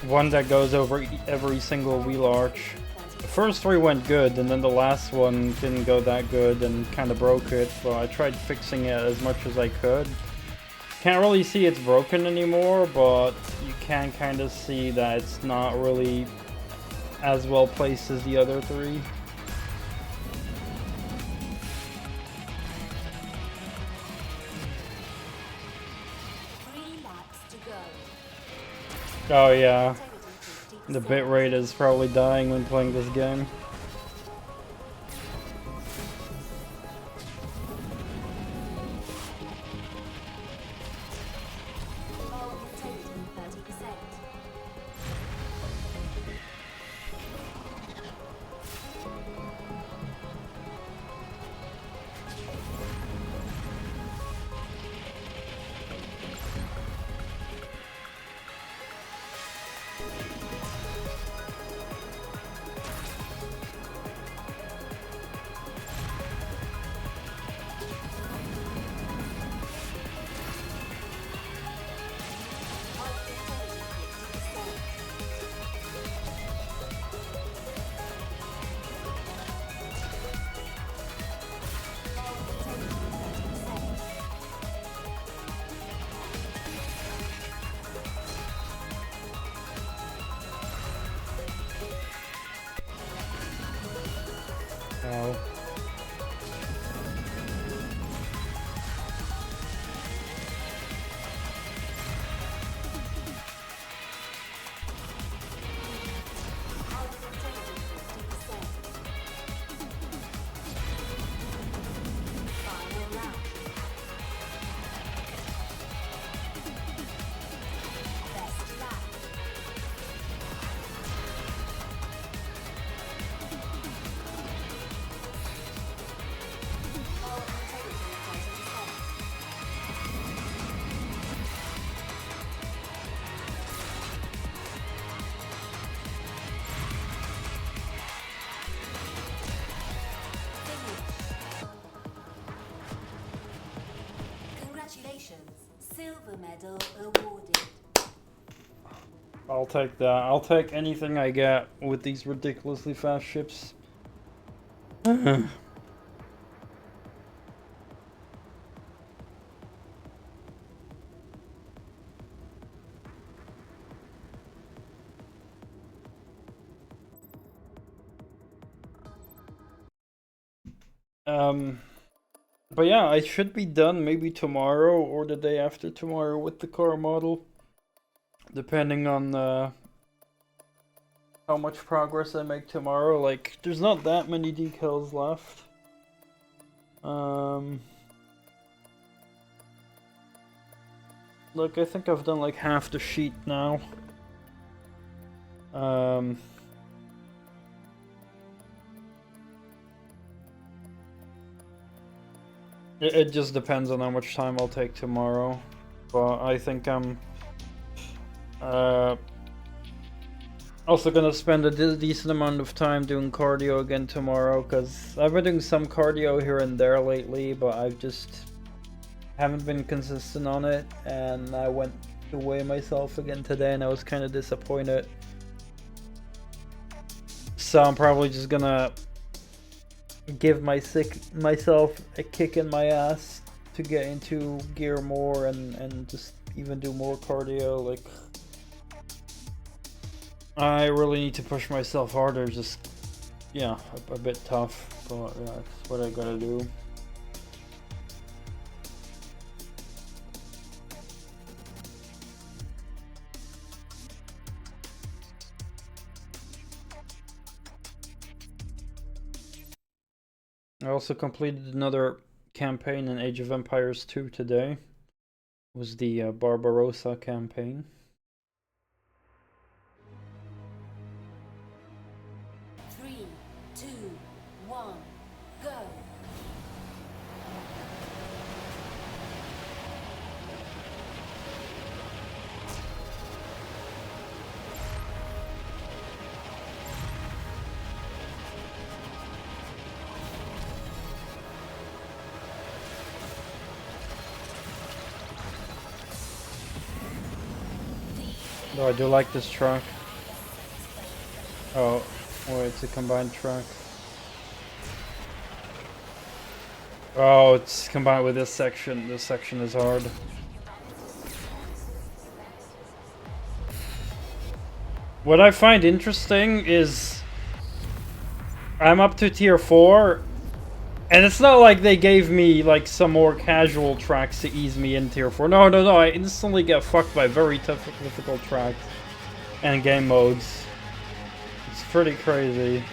One that goes over every single wheel arch. The first 3 went good, and then the last one didn't go that good and kind of broke it, but I tried fixing it as much as I could. Can't really see it's broken anymore, but you can kind of see that it's not really as well placed as the other 3. Three laps to go. Oh yeah, Integrity 50%. the bitrate is probably dying when playing this game. Hull integrity 30%. Hull Ow. Silver medal awarded. I'll take that. I'll take anything I get with these ridiculously fast ships. But yeah, I should be done maybe tomorrow or the day after tomorrow with the car model, depending on how much progress I make tomorrow. Like, there's not that many decals left. Look, I think I've done like half the sheet now. It just depends on how much time I'll take tomorrow, but I think I'm also gonna spend a decent amount of time doing cardio again tomorrow, because I've been doing some cardio here and there lately, but I've just haven't been consistent on it, and I went to weigh myself again today and I was kind of disappointed. So I'm probably just gonna give myself a kick in my ass to get into gear more and just even do more cardio. Like, I really need to push myself harder. Just, yeah, a bit tough, but yeah, that's what I gotta do. I also completed another campaign in Age of Empires 2 today. It was the Barbarossa campaign. Three, two, one, go. Oh, I do like this truck. Oh, wait, it's a combined truck. Oh, it's combined with this section. This section is hard. What I find interesting is I'm up to tier 4, and it's not like they gave me like some more casual tracks to ease me in tier 4. No, I instantly get fucked by very tough, difficult tracks and game modes. It's pretty crazy.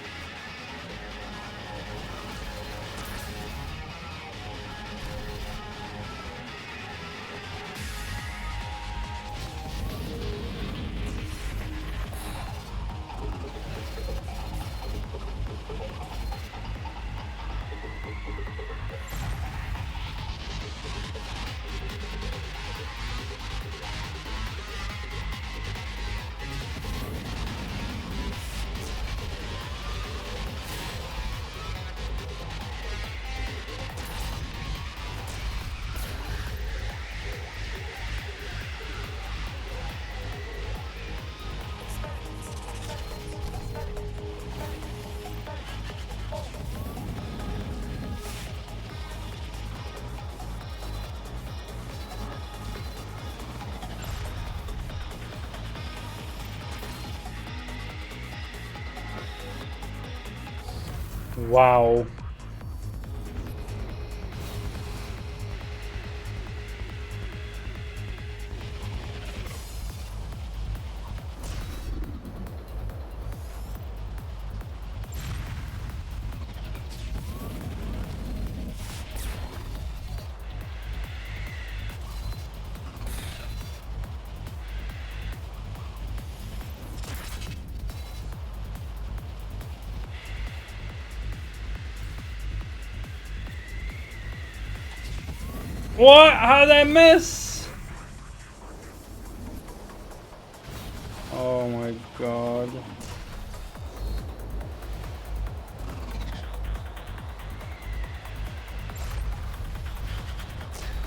Wow. What? How'd I miss? Oh my god.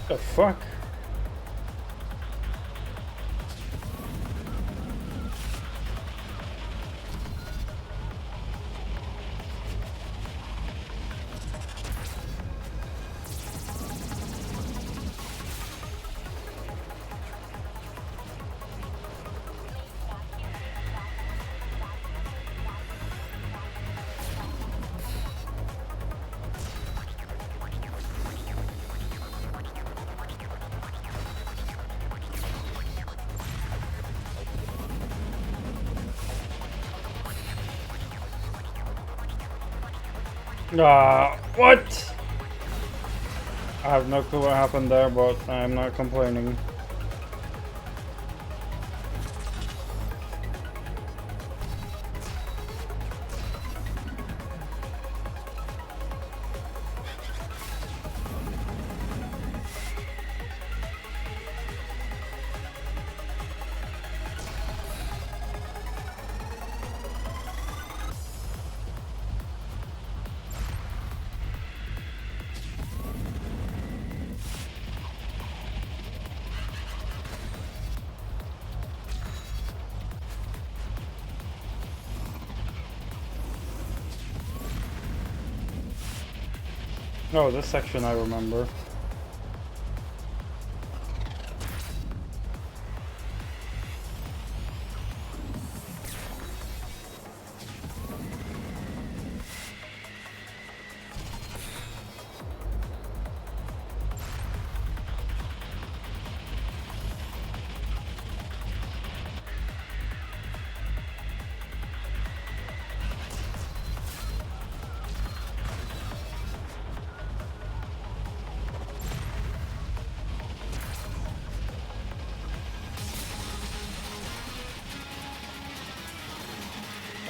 The fuck? What? I have no clue what happened there, but I'm not complaining. Oh, this section I remember.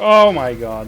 Oh my god.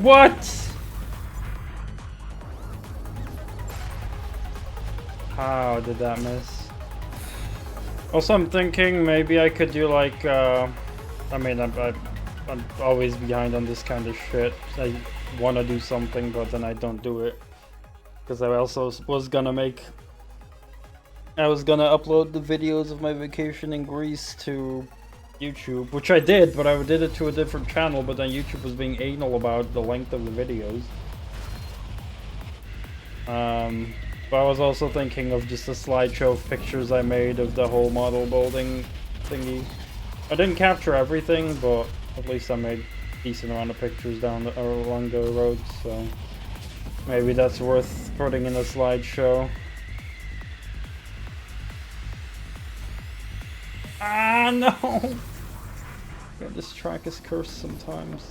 What? How did that miss? Also, I'm thinking maybe I could do like, I mean, I'm always behind on this kind of shit. I want to do something, but then I don't do it. Because I also was gonna upload the videos of my vacation in Greece to YouTube, which I did, but I did it to a different channel, but then YouTube was being anal about the length of the videos. But I was also thinking of just a slideshow of pictures I made of the whole model building thingy. I didn't capture everything, but at least I made a decent amount of pictures along the road, so maybe that's worth putting in a slideshow. Ah, no! God, this track is cursed sometimes.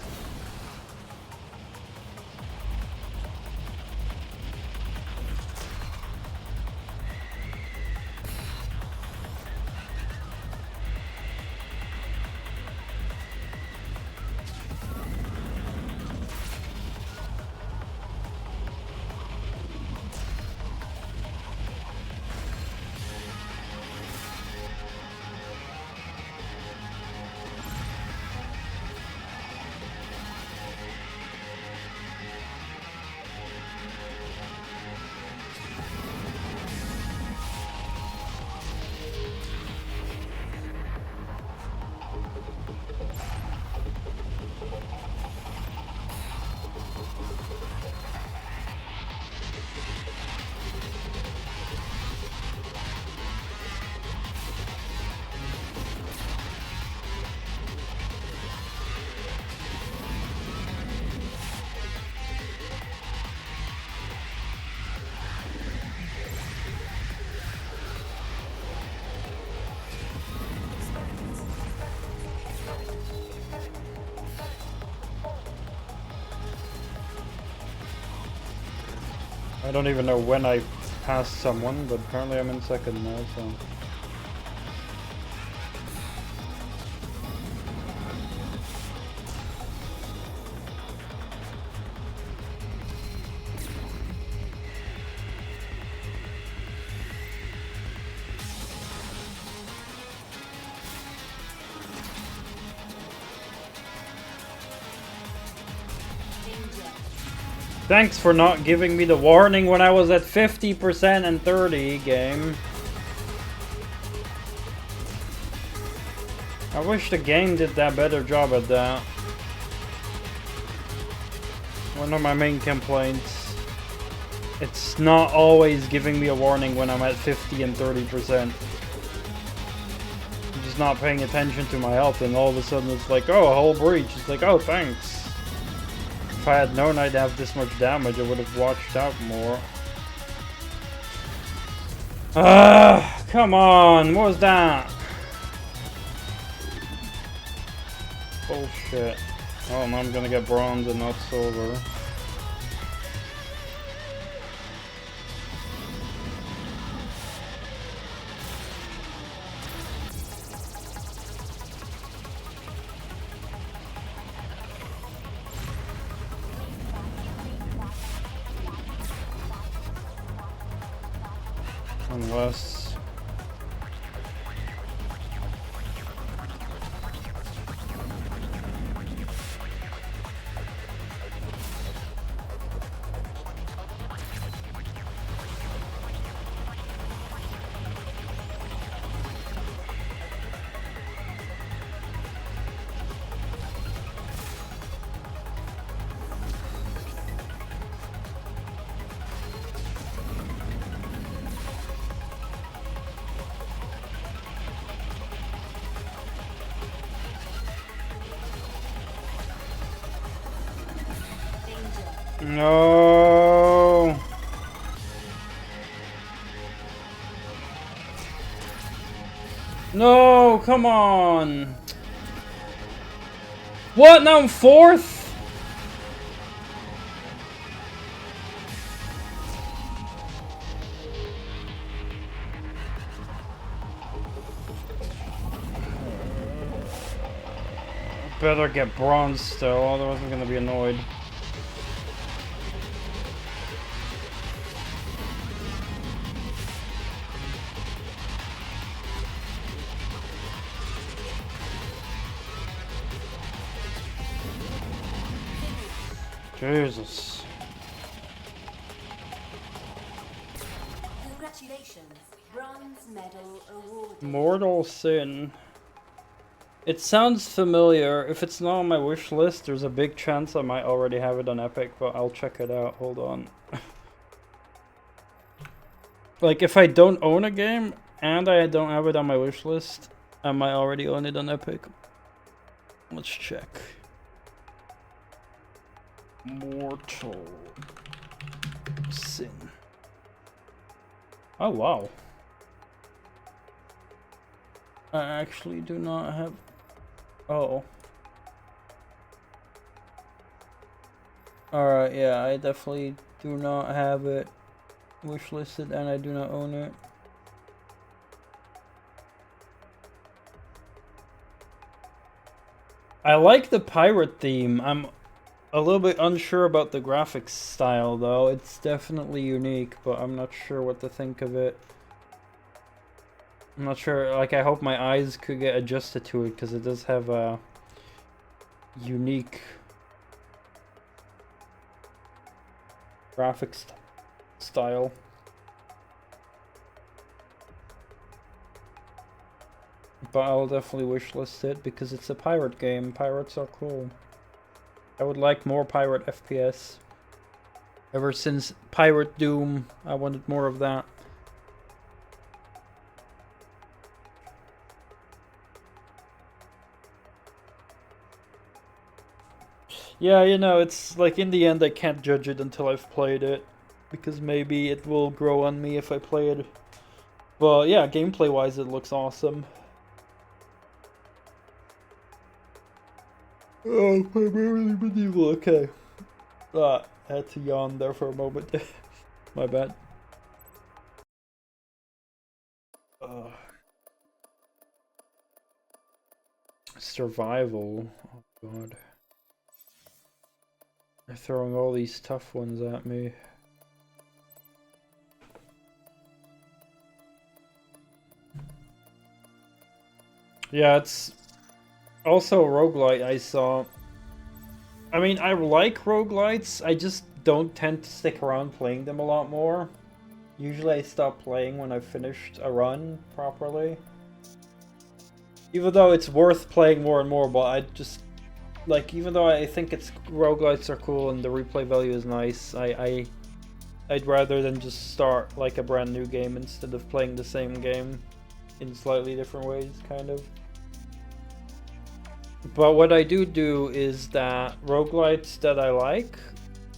I don't even know when I passed someone, but apparently I'm in second now, so... Thanks for not giving me the warning when I was at 50% and 30, game. I wish the game did that better job at that. One of my main complaints. It's not always giving me a warning when I'm at 50 and 30%. I'm just not paying attention to my health, and all of a sudden it's like, oh, a whole breach. It's like, oh, thanks. If I had known I'd have this much damage, I would have watched out more. Come on, what was that? Bullshit. Oh, now I'm gonna get bronze and not silver. Unless... No. No, come on. What? Now I'm fourth? Better get bronze still, otherwise I'm gonna be annoyed. Jesus. Congratulations. Bronze medal awarded. Mortal Sin. It sounds familiar. If it's not on my wish list, there's a big chance I might already have it on Epic, but I'll check it out. Hold on. Like, if I don't own a game and I don't have it on my wish list, I might already own it on Epic. Let's check. Mortal Sin. Oh, wow. I actually do not have... Oh. Alright, yeah, I definitely do not have it wishlisted and I do not own it. I like the pirate theme. I'm a little bit unsure about the graphics style though. It's definitely unique, but I'm not sure what to think of it. I'm not sure, like, I hope my eyes could get adjusted to it because it does have a unique graphics style. But I'll definitely wishlist it because it's a pirate game. Pirates are cool. I would like more pirate FPS. Ever since Pirate Doom, I wanted more of that. Yeah, you know, it's like in the end I can't judge it until I've played it. Because maybe it will grow on me if I play it. But yeah, gameplay wise it looks awesome. Oh, primarily medieval, okay. I had to yawn there for a moment. my bad. Survival. Oh god. They're throwing all these tough ones at me. Yeah, it's also a roguelite I saw. I mean, I like roguelites, I just don't tend to stick around playing them a lot more. Usually I stop playing when I've finished a run properly. Even though it's worth playing more and more, but I just... Like, even though I think roguelites are cool and the replay value is nice, I'd rather than just start like a brand new game instead of playing the same game in slightly different ways, kind of. But what I do is that roguelites that I like,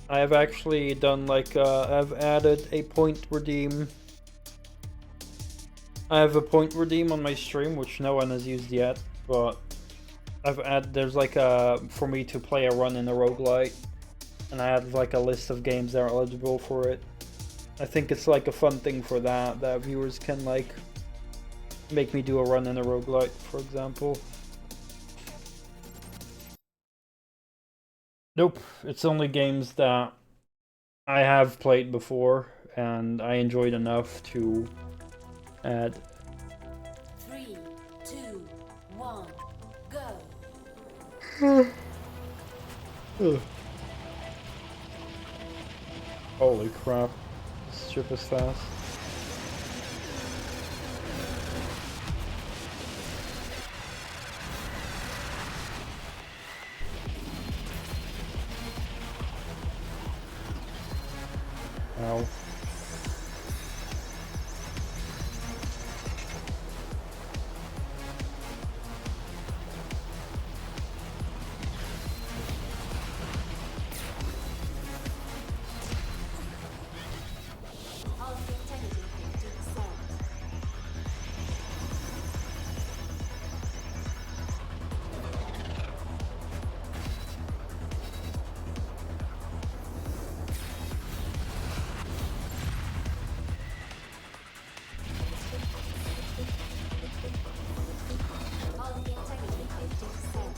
I have actually done like, I've added a point redeem. I have a point redeem on my stream, which no one has used yet, but there's like for me to play a run in a roguelite, and I have like a list of games that are eligible for it. I think it's like a fun thing for that viewers can like make me do a run in a roguelite, for example. Nope, it's only games that I have played before and I enjoyed enough to add. 3, 2, 1, go. Holy crap, this ship is fast. Ow. Audio-Technica 50%.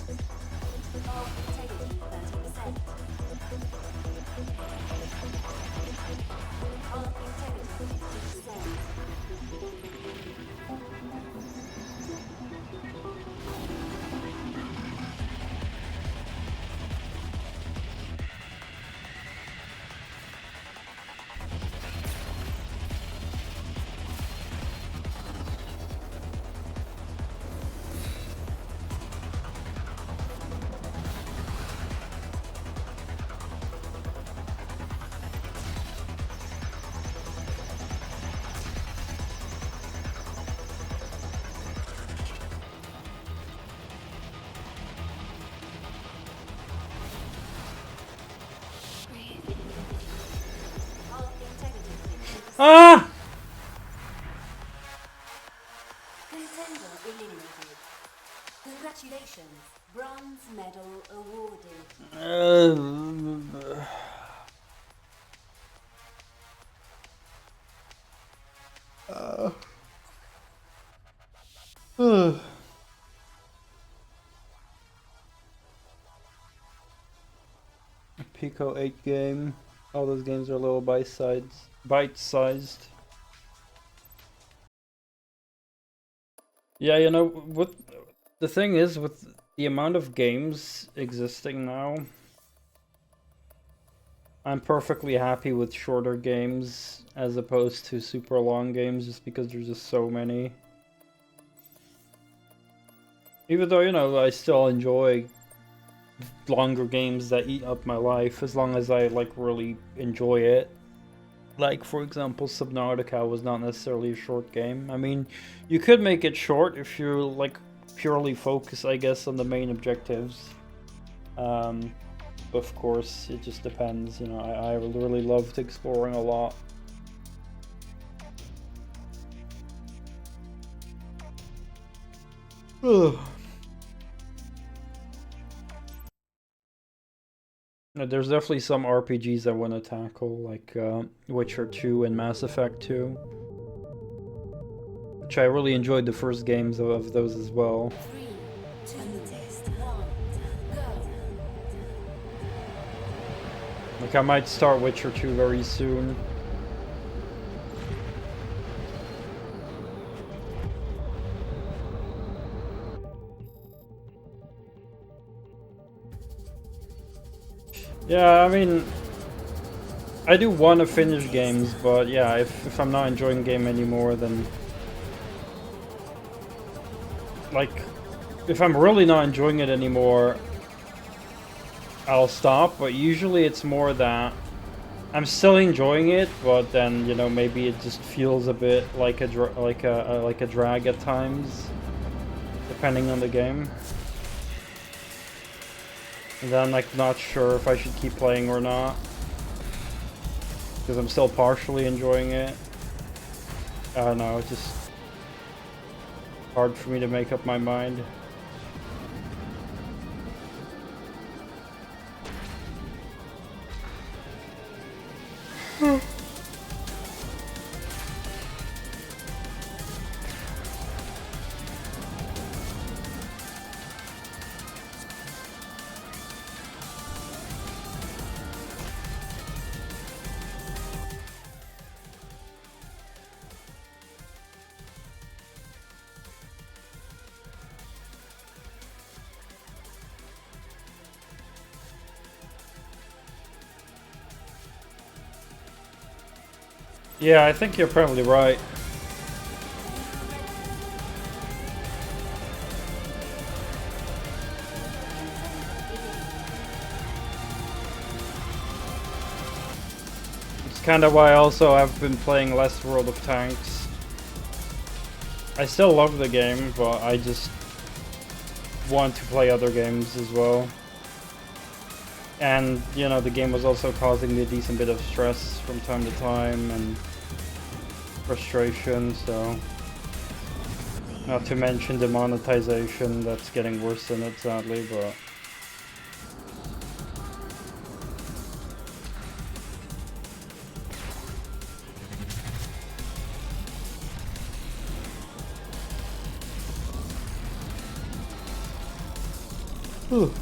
Ah! Contender eliminated. Congratulations. Bronze medal awarded. Pico 8 game. All those games are a little bite-sized. Yeah, you know, what the thing is with the amount of games existing now, I'm perfectly happy with shorter games as opposed to super long games just because there's just so many. Even though, you know, I still enjoy longer games that eat up my life as long as I like really enjoy it. Like, for example, Subnautica was not necessarily a short game. I mean, you could make it short if you're like purely focused, I guess, on the main objectives. Of course, it just depends. You know, I really loved exploring a lot. There's definitely some RPGs I want to tackle, like Witcher 2 and Mass Effect 2. Which I really enjoyed the first games of those as well. 3, 2, 1, go. Like I might start Witcher 2 very soon. Yeah, I mean, I do want to finish games, but yeah, if I'm not enjoying the game anymore, then like, if I'm really not enjoying it anymore, I'll stop. But usually it's more that I'm still enjoying it, but then, you know, maybe it just feels a bit like a drag at times, depending on the game. And then I'm like not sure if I should keep playing or not, because I'm still partially enjoying it. I don't know, it's just hard for me to make up my mind. Yeah, I think you're probably right. It's kind of why also I've been playing less World of Tanks. I still love the game, but I just want to play other games as well. And, you know, the game was also causing me a decent bit of stress from time to time and frustration, so... Not to mention the monetization, that's getting worse than it, sadly, but... Whew.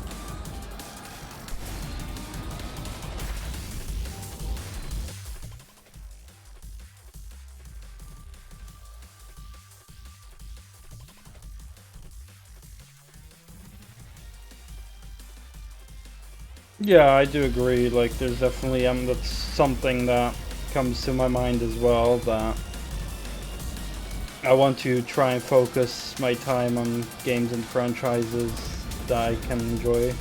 Yeah, I do agree. Like, there's definitely that's something that comes to my mind as well, that I want to try and focus my time on games and franchises that I can enjoy.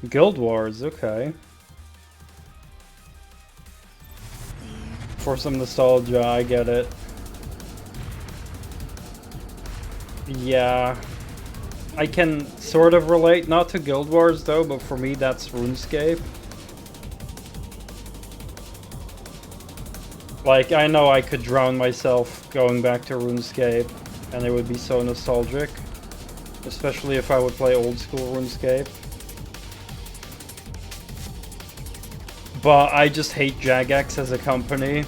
Guild Wars, okay. For some nostalgia, I get it. Yeah. I can sort of relate, not to Guild Wars though, but for me that's RuneScape. Like, I know I could drown myself going back to RuneScape, and it would be so nostalgic. Especially if I would play old school RuneScape. But I just hate Jagex as a company.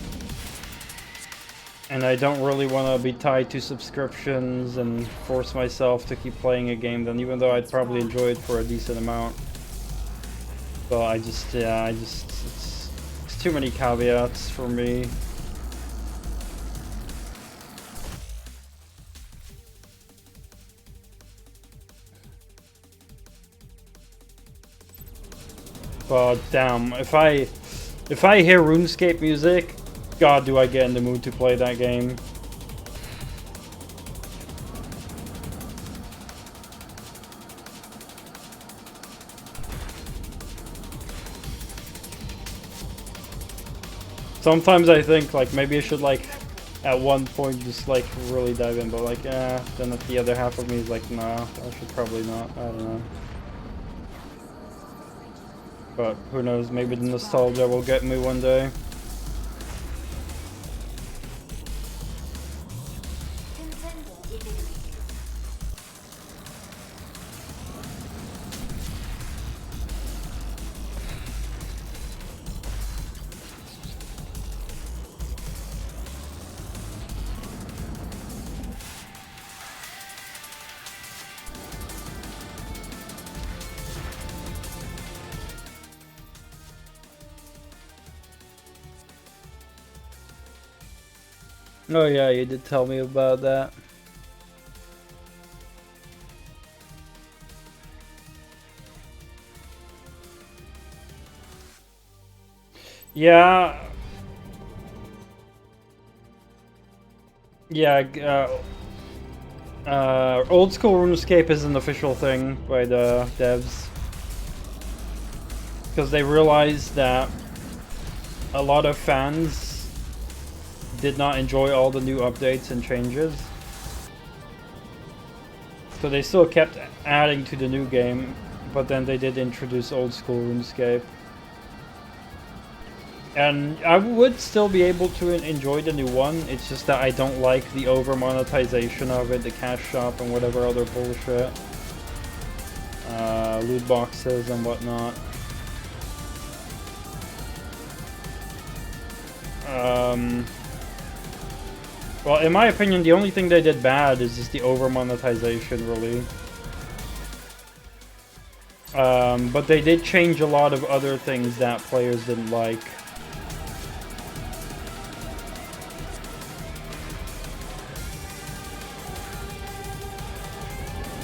And I don't really want to be tied to subscriptions and force myself to keep playing a game, then even though I'd probably enjoy it for a decent amount. But I just, yeah, it's too many caveats for me. But damn, if I hear RuneScape music, God, do I get in the mood to play that game. Sometimes I think, like, maybe I should, like, at one point just, like, really dive in, but, like, then the other half of me is like, nah, I should probably not, I don't know. But who knows, maybe the nostalgia will get me one day. Oh yeah, you did tell me about that. Yeah. Yeah, old school RuneScape is an official thing by the devs. Because they realized that a lot of fans did not enjoy all the new updates and changes. So they still kept adding to the new game, but then they did introduce old school RuneScape. And I would still be able to enjoy the new one, it's just that I don't like the over monetization of it, the cash shop and whatever other bullshit. Loot boxes and whatnot. Well, in my opinion, the only thing they did bad is just the over monetization, really. But they did change a lot of other things that players didn't like.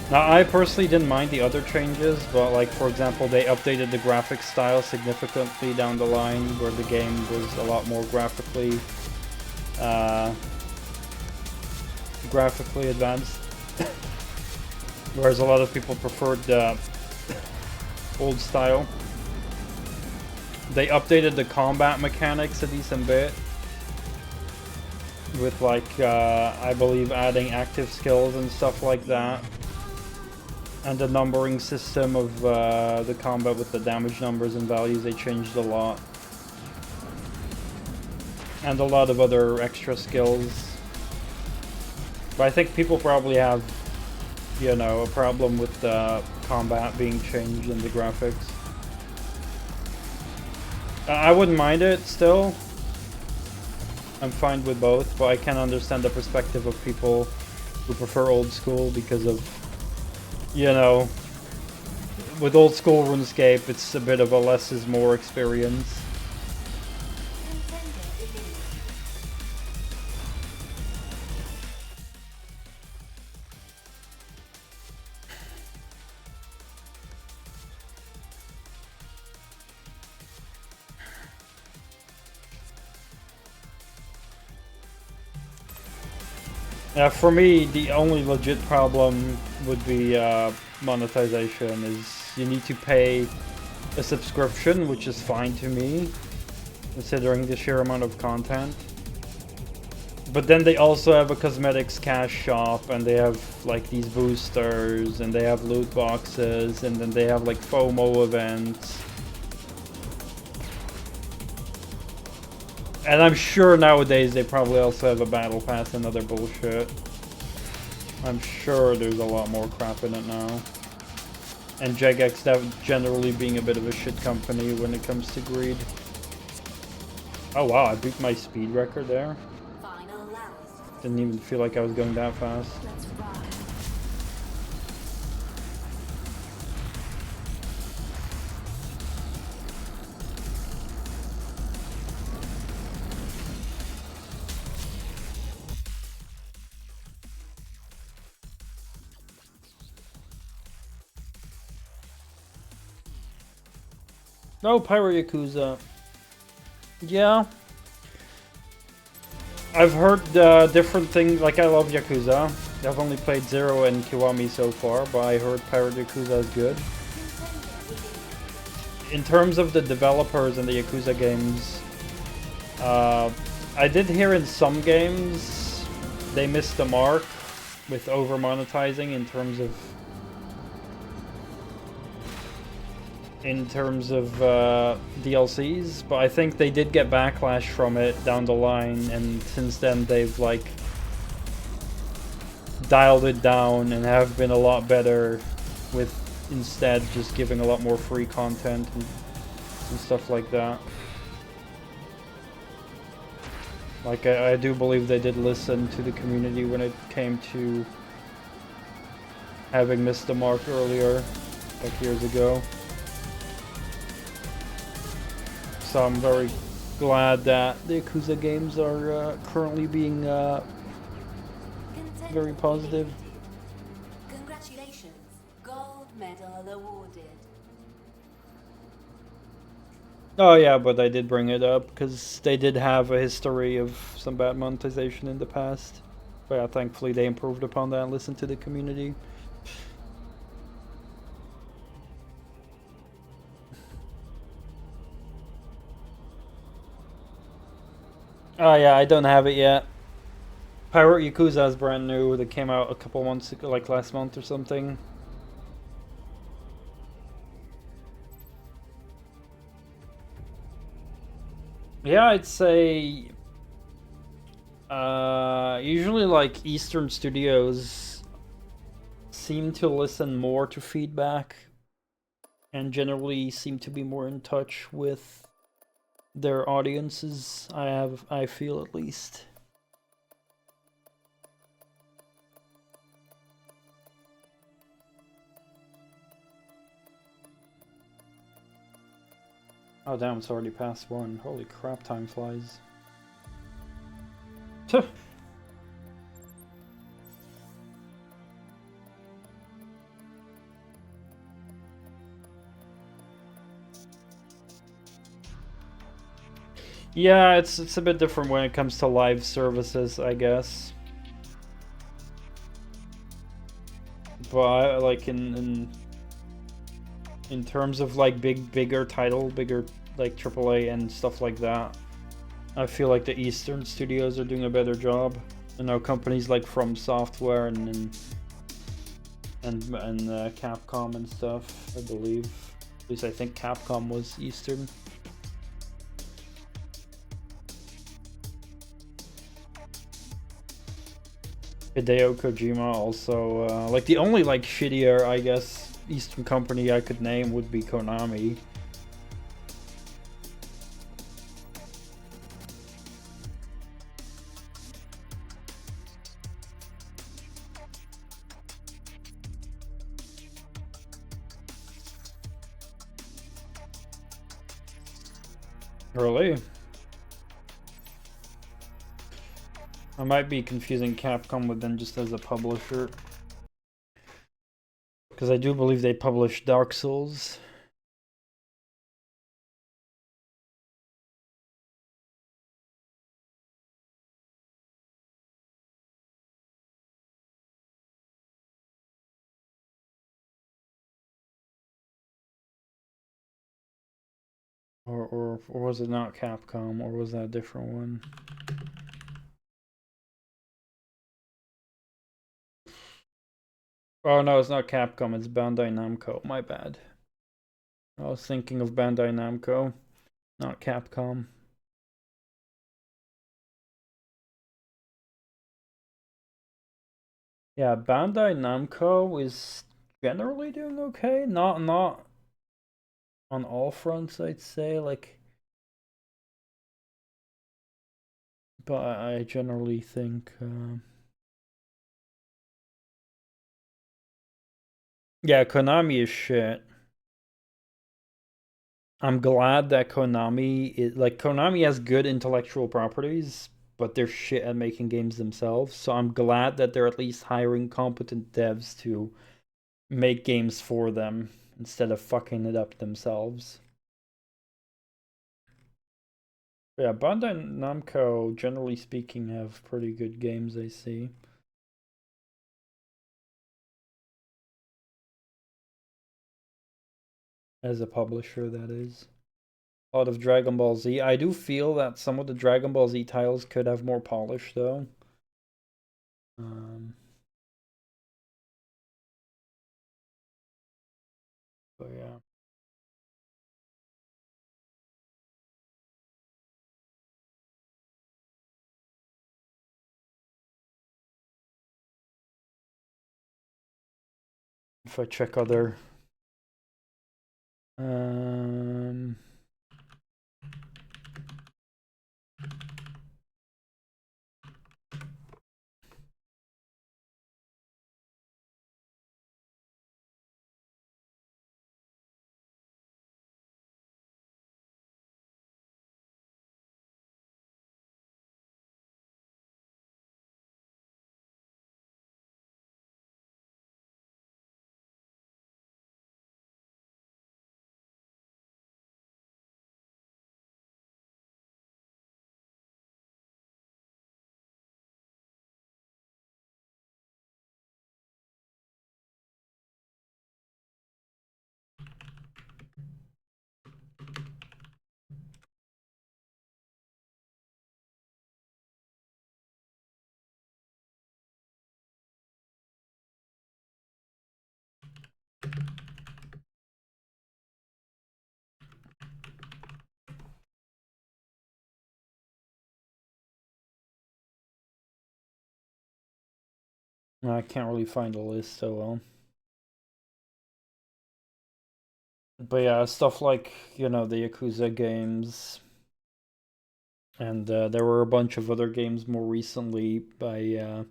Now, I personally didn't mind the other changes, but like, for example, they updated the graphics style significantly down the line, where the game was a lot more graphically advanced. Whereas a lot of people preferred the old style. They updated the combat mechanics a decent bit. With like, I believe adding active skills and stuff like that. And the numbering system of the combat with the damage numbers and values, they changed a lot. And a lot of other extra skills. But I think people probably have, you know, a problem with the combat being changed in the graphics. I wouldn't mind it still. I'm fine with both, but I can understand the perspective of people who prefer old school because of, you know, with old school RuneScape, it's a bit of a less is more experience. For me, the only legit problem would be monetization. Is you need to pay a subscription, which is fine to me, considering the sheer amount of content. But then they also have a cosmetics cash shop, and they have like these boosters, and they have loot boxes, and then they have like FOMO events. And I'm sure nowadays they probably also have a battle pass and other bullshit. I'm sure there's a lot more crap in it now. And Jagex generally being a bit of a shit company when it comes to greed. Oh wow, I beat my speed record there. Didn't even feel like I was going that fast. No, Pyro Yakuza. Yeah. I've heard different things, like I love Yakuza. I've only played Zero and Kiwami so far, but I heard Pyro Yakuza is good. In terms of the developers and the Yakuza games, I did hear in some games they missed the mark with over monetizing in terms of DLCs, but I think they did get backlash from it down the line, and since then they've like dialed it down and have been a lot better with instead just giving a lot more free content and stuff like that. Like I do believe they did listen to the community when it came to having missed the mark earlier, like years ago. So I'm very glad that the Yakuza games are currently being Contender very positive. eliminated. Congratulations. Gold medal awarded. Oh yeah, but I did bring it up because they did have a history of some bad monetization in the past. But yeah, thankfully they improved upon that and listened to the community. Oh yeah, I don't have it yet. Pirate Yakuza is brand new. That came out a couple months ago, like last month or something. Yeah, I'd say usually like Eastern studios seem to listen more to feedback and generally seem to be more in touch with their audiences. I feel at least. Oh damn, it's already past 1. Holy crap, time flies. Yeah, it's a bit different when it comes to live services, I guess. But like in terms of like bigger like AAA and stuff like that, I feel like the Eastern studios are doing a better job. You know, companies like From Software and Capcom and stuff, I believe. At least I think Capcom was Eastern. Hideo Kojima also, like the only like shittier, I guess, Eastern company I could name would be Konami. Really? I might be confusing Capcom with them just as a publisher. Because I do believe they published Dark Souls. Or was it not Capcom? Or was that a different one? Oh no, it's not Capcom, it's Bandai Namco. My bad. I was thinking of Bandai Namco, not Capcom. Yeah, Bandai Namco is generally doing okay. Not on all fronts, I'd say. Like, but I generally think, yeah, Konami is shit. I'm glad that Konami has good intellectual properties, but they're shit at making games themselves. So I'm glad that they're at least hiring competent devs to make games for them instead of fucking it up themselves. But yeah, Bandai Namco, generally speaking, have pretty good games, I see. As a publisher, that is. A lot of Dragon Ball Z. I do feel that some of the Dragon Ball Z titles could have more polish, though. Um, but yeah. If I check other um I can't really find the list so well. But yeah, stuff like, you know, the Yakuza games. And there were a bunch of other games more recently by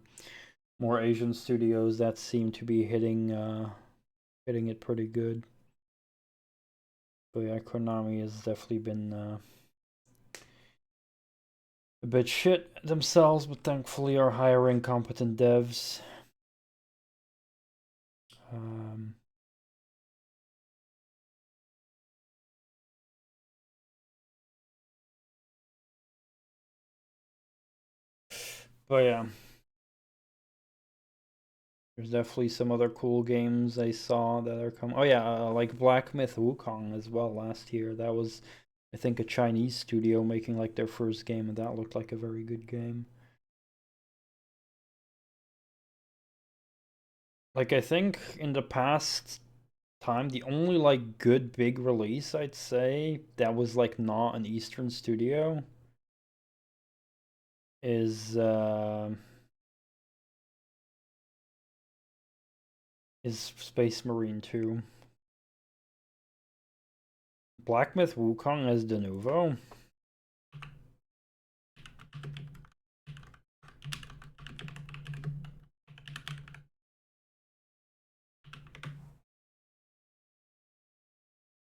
more Asian studios that seem to be hitting it pretty good. But yeah, Konami has definitely been a bit shit themselves, but thankfully are hiring competent devs. But yeah, there's definitely some other cool games I saw that are coming. Oh yeah, like Black Myth Wukong as well last year. That was, I think, a Chinese studio making like their first game, and that looked like a very good game. Like I think in the past time, the only like good big release I'd say that was like not an Eastern studio is Space Marine 2. Black Myth Wukong as de nouveau.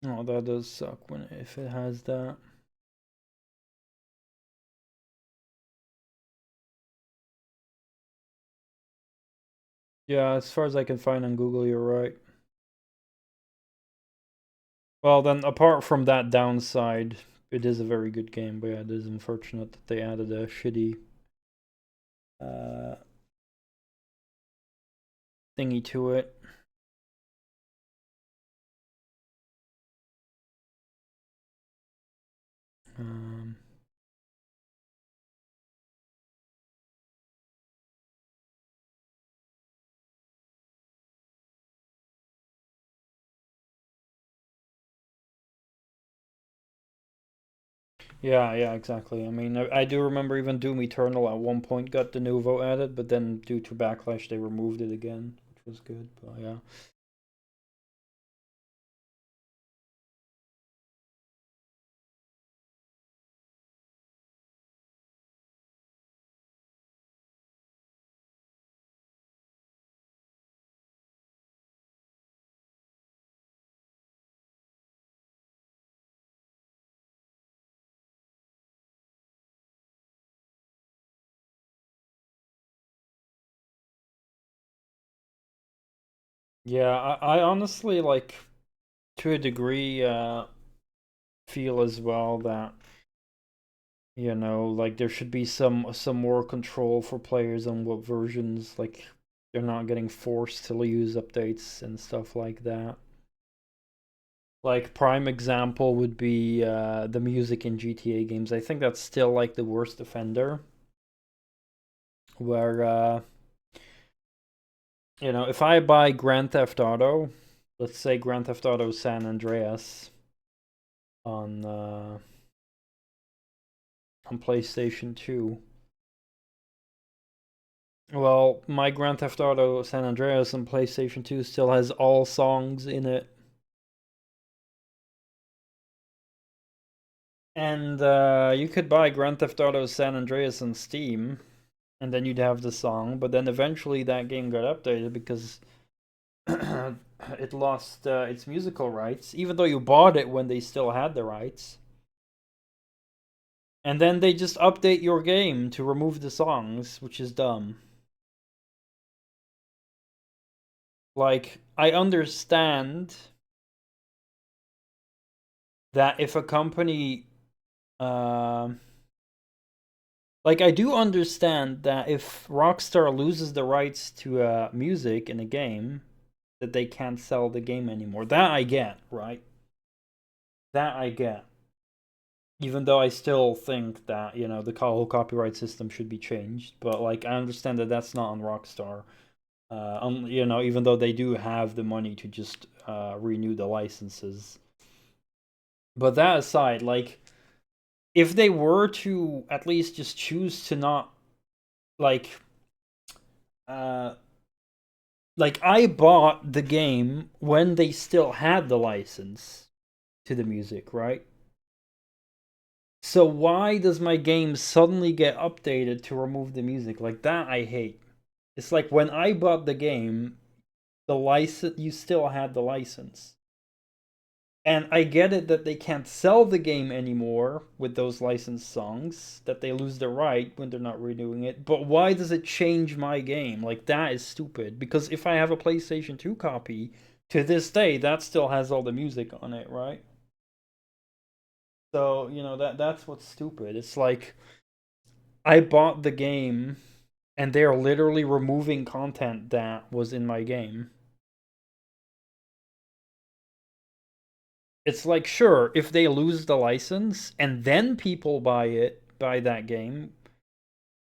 Oh, that does suck when if it has that. Yeah, as far as I can find on Google, you're right. Well, then, apart from that downside, it is a very good game, but yeah, it is unfortunate that they added a shitty uh, thingy to it. Um, yeah, exactly. I mean, I do remember even Doom Eternal at one point got de nouveau added, but then due to backlash, they removed it again, which was good. But yeah. Yeah, I honestly like to a degree feel as well that like there should be some more control for players on what versions, like they're not getting forced to use updates and stuff like that. Like prime example would be the music in GTA games. I think that's still like the worst offender. Where if I buy Grand Theft Auto, let's say Grand Theft Auto San Andreas on uh on PlayStation 2. Well, my Grand Theft Auto San Andreas on PlayStation 2 still has all songs in it. And you could buy Grand Theft Auto San Andreas on Steam, and then you'd have the song, but then eventually that game got updated because it lost its musical rights, even though you bought it when they still had the rights. And then they just update your game to remove the songs, which is dumb. Like, I understand that if a company like I do understand that if Rockstar loses the rights to music in a game, that they can't sell the game anymore. That I get, right? That I get. Even though I still think that the whole copyright system should be changed, but like I understand that that's not on Rockstar. Even though they do have the money to just renew the licenses. But that aside, like if they were to at least just choose to not like Like, I bought the game when they still had the license to the music, right? So why does my game suddenly get updated to remove the music? Like, that I hate. It's like when I bought the game, the license, you still had the license. And I get it that they can't sell the game anymore with those licensed songs, that they lose the right when they're not renewing it. But why does it change my game? Like, that is stupid. Because if I have a PlayStation 2 copy, to this day, that still has all the music on it, right? So, that's what's stupid. It's like, I bought the game, and they're literally removing content that was in my game. It's like, sure, if they lose the license and then people buy that game,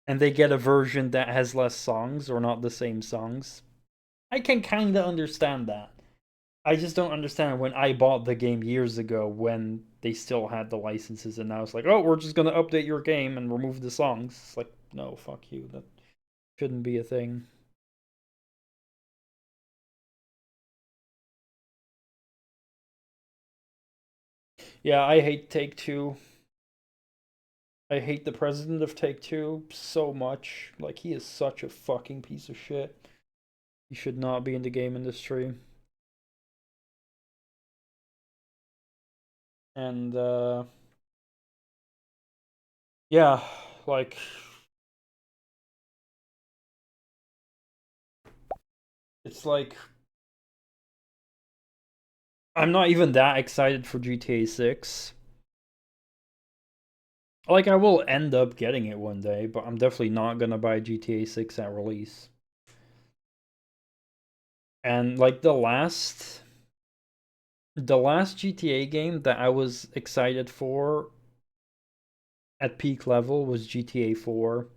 and they get a version that has less songs or not the same songs, I can kind of understand that. I just don't understand when I bought the game years ago when they still had the licenses, and now it's like, oh, we're just gonna update your game and remove the songs. It's like, no, fuck you. That shouldn't be a thing. Yeah, I hate Take-Two. I hate the president of Take-Two so much. Like, he is such a fucking piece of shit. He should not be in the game industry. And, yeah, like, it's like, I'm not even that excited for GTA 6. Like, I will end up getting it one day, but I'm definitely not gonna buy GTA 6 at release. And, like, the last GTA game that I was excited for at peak level was GTA 4.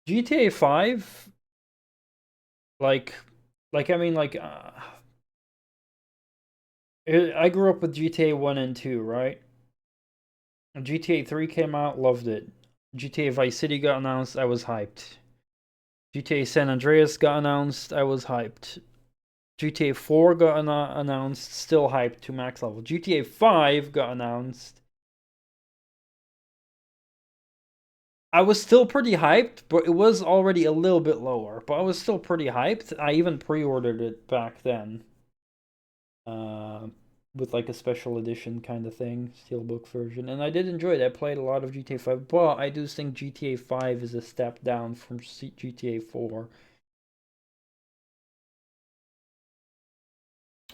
GTA 5, like, I mean, like, I grew up with GTA 1 and 2, right? GTA 3 came out, loved it. GTA Vice City got announced, I was hyped. GTA San Andreas got announced, I was hyped. GTA 4 got announced, still hyped to max level. GTA 5 got announced. I was still pretty hyped, but it was already a little bit lower. But I was still pretty hyped. I even pre-ordered it back then. Uh, with like a special edition kind of thing, steelbook version. And I did enjoy it. I played a lot of GTA 5, but I do think GTA 5 is a step down from GTA 4.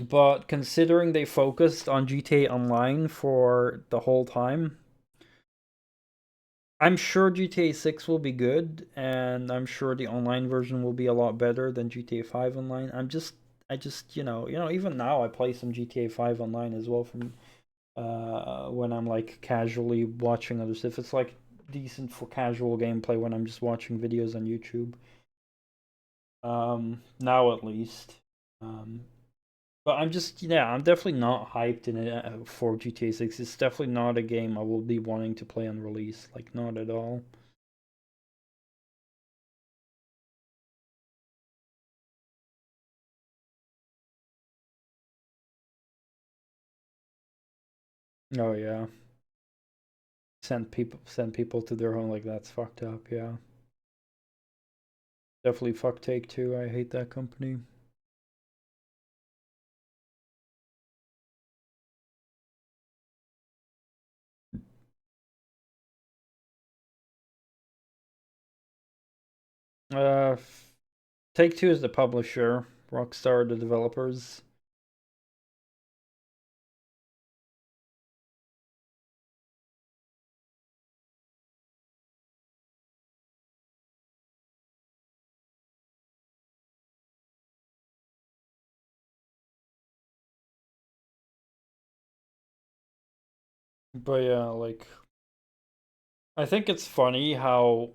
But considering they focused on GTA Online for the whole time, I'm sure GTA 6 will be good, and I'm sure the online version will be a lot better than GTA 5 online. I just, even now I play some GTA 5 online as well from when I'm like casually watching other stuff. It's like decent for casual gameplay when I'm just watching videos on YouTube. Now at least. Um, but I'm definitely not hyped in it for GTA 6. It's definitely not a game I will be wanting to play on release. Like, not at all. Oh yeah, send people to their home, like, that's fucked up. Yeah, definitely fuck Take-Two. I hate that company. Uh, Take-Two is the publisher. Rockstar the developers. But yeah, like, I think it's funny how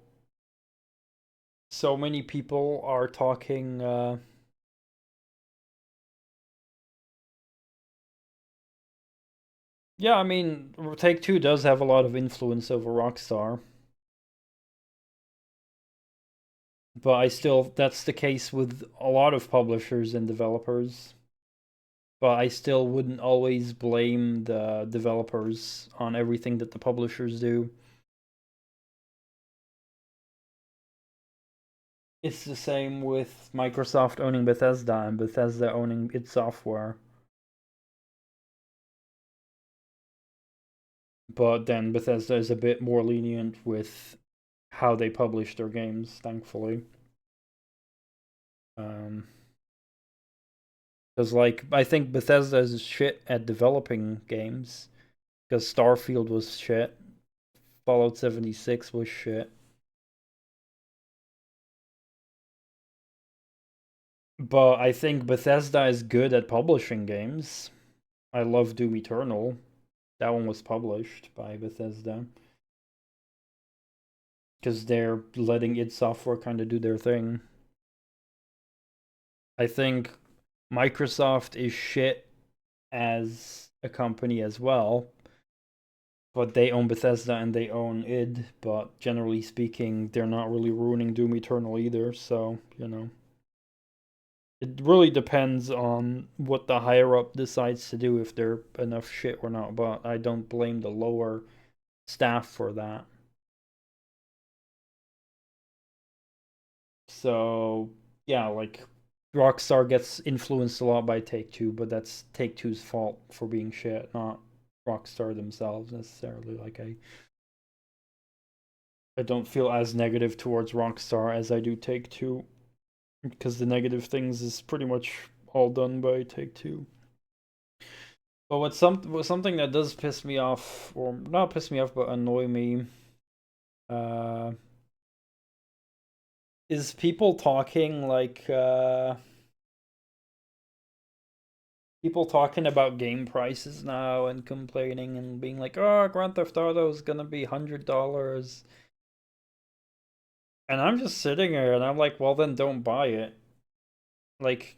so many people are talking. Yeah, I mean, Take-Two does have a lot of influence over Rockstar. But I still, that's the case with a lot of publishers and developers. But I still wouldn't always blame the developers on everything that the publishers do. It's the same with Microsoft owning Bethesda and Bethesda owning id Software. But then Bethesda is a bit more lenient with how they publish their games, thankfully. Because, like, I think Bethesda is shit at developing games. Because Starfield was shit. Fallout 76 was shit. But I think Bethesda is good at publishing games. I love Doom Eternal. That one was published by Bethesda. Because they're letting id Software kind of do their thing. I think Microsoft is shit as a company as well. But they own Bethesda and they own id. But generally speaking, they're not really ruining Doom Eternal either. So, you know. It really depends on what the higher up decides to do, if they're enough shit or not, but I don't blame the lower staff for that. So, yeah, like, Rockstar gets influenced a lot by Take-Two, but that's Take-Two's fault for being shit, not Rockstar themselves necessarily. Like, I don't feel as negative towards Rockstar as I do Take-Two, because the negative things is pretty much all done by Take-Two. But what's something that does piss me off, or not piss me off, but annoy me, uh, is people talking like people talking about game prices now and complaining and being like, "Oh, Grand Theft Auto is gonna be $100," and I'm just sitting here and I'm like, "Well, then don't buy it." Like,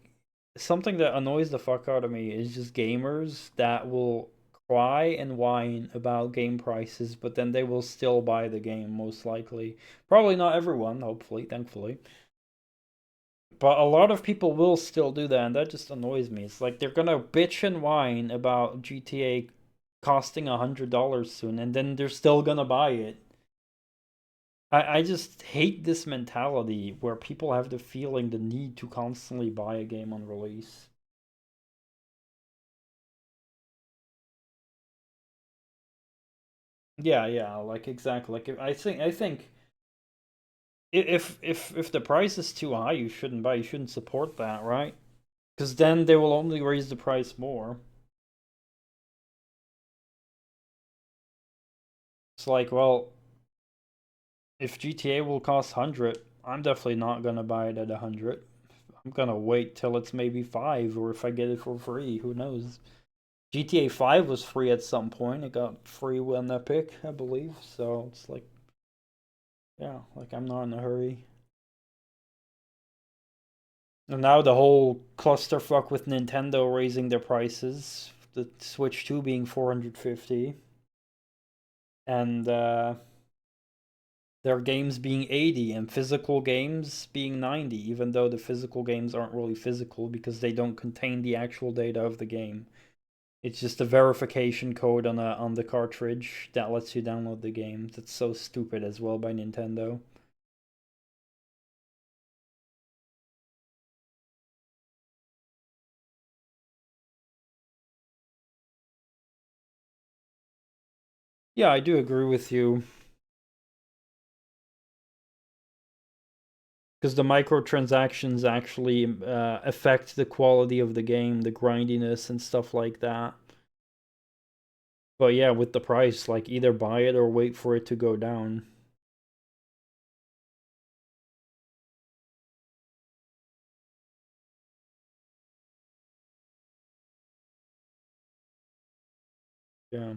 something that annoys the fuck out of me is just gamers that will cry and whine about game prices, but then they will still buy the game, most likely. Probably not everyone, hopefully, thankfully. But a lot of people will still do that, and that just annoys me. It's like they're gonna bitch and whine about GTA costing $100 soon, and then they're still gonna buy it. I just hate this mentality where people have the feeling the need to constantly buy a game on release. Yeah, yeah, like exactly. Like I think if the price is too high, you shouldn't buy. You shouldn't support that, right? Because then they will only raise the price more. It's like, well, if GTA will cost 100, I'm definitely not gonna buy it at 100. I'm gonna wait till it's maybe 5, or if I get it for free, who knows? GTA 5 was free at some point. It got free when Epic, I believe. So it's like, yeah, like I'm not in a hurry. And now the whole clusterfuck with Nintendo raising their prices, the Switch 2 being 450, and their games being 80, and physical games being 90, even though the physical games aren't really physical because they don't contain the actual data of the game. It's just a verification code on the cartridge that lets you download the game. That's so stupid as well by Nintendo. Yeah, I do agree with you. Because the microtransactions actually affect the quality of the game, the grindiness and stuff like that. But yeah, with the price, like either buy it or wait for it to go down. Yeah.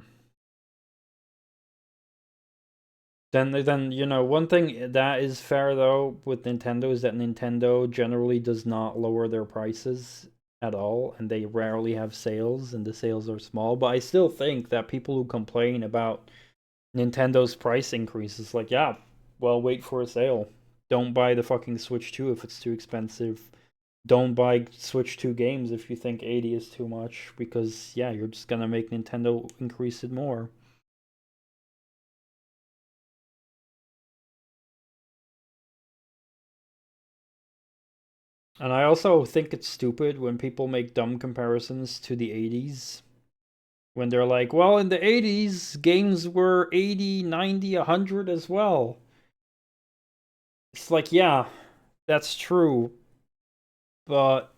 Then you know, one thing that is fair though with Nintendo is that Nintendo generally does not lower their prices at all, and they rarely have sales, and the sales are small. But I still think that people who complain about Nintendo's price increases, like, yeah, well, wait for a sale. Don't buy the fucking Switch 2 if it's too expensive. Don't buy Switch 2 games if you think 80 is too much, because yeah, you're just gonna make Nintendo increase it more. And I also think it's stupid when people make dumb comparisons to the 80s. When they're like, well, in the 80s, games were 80, 90, 100 as well. It's like, yeah, that's true, but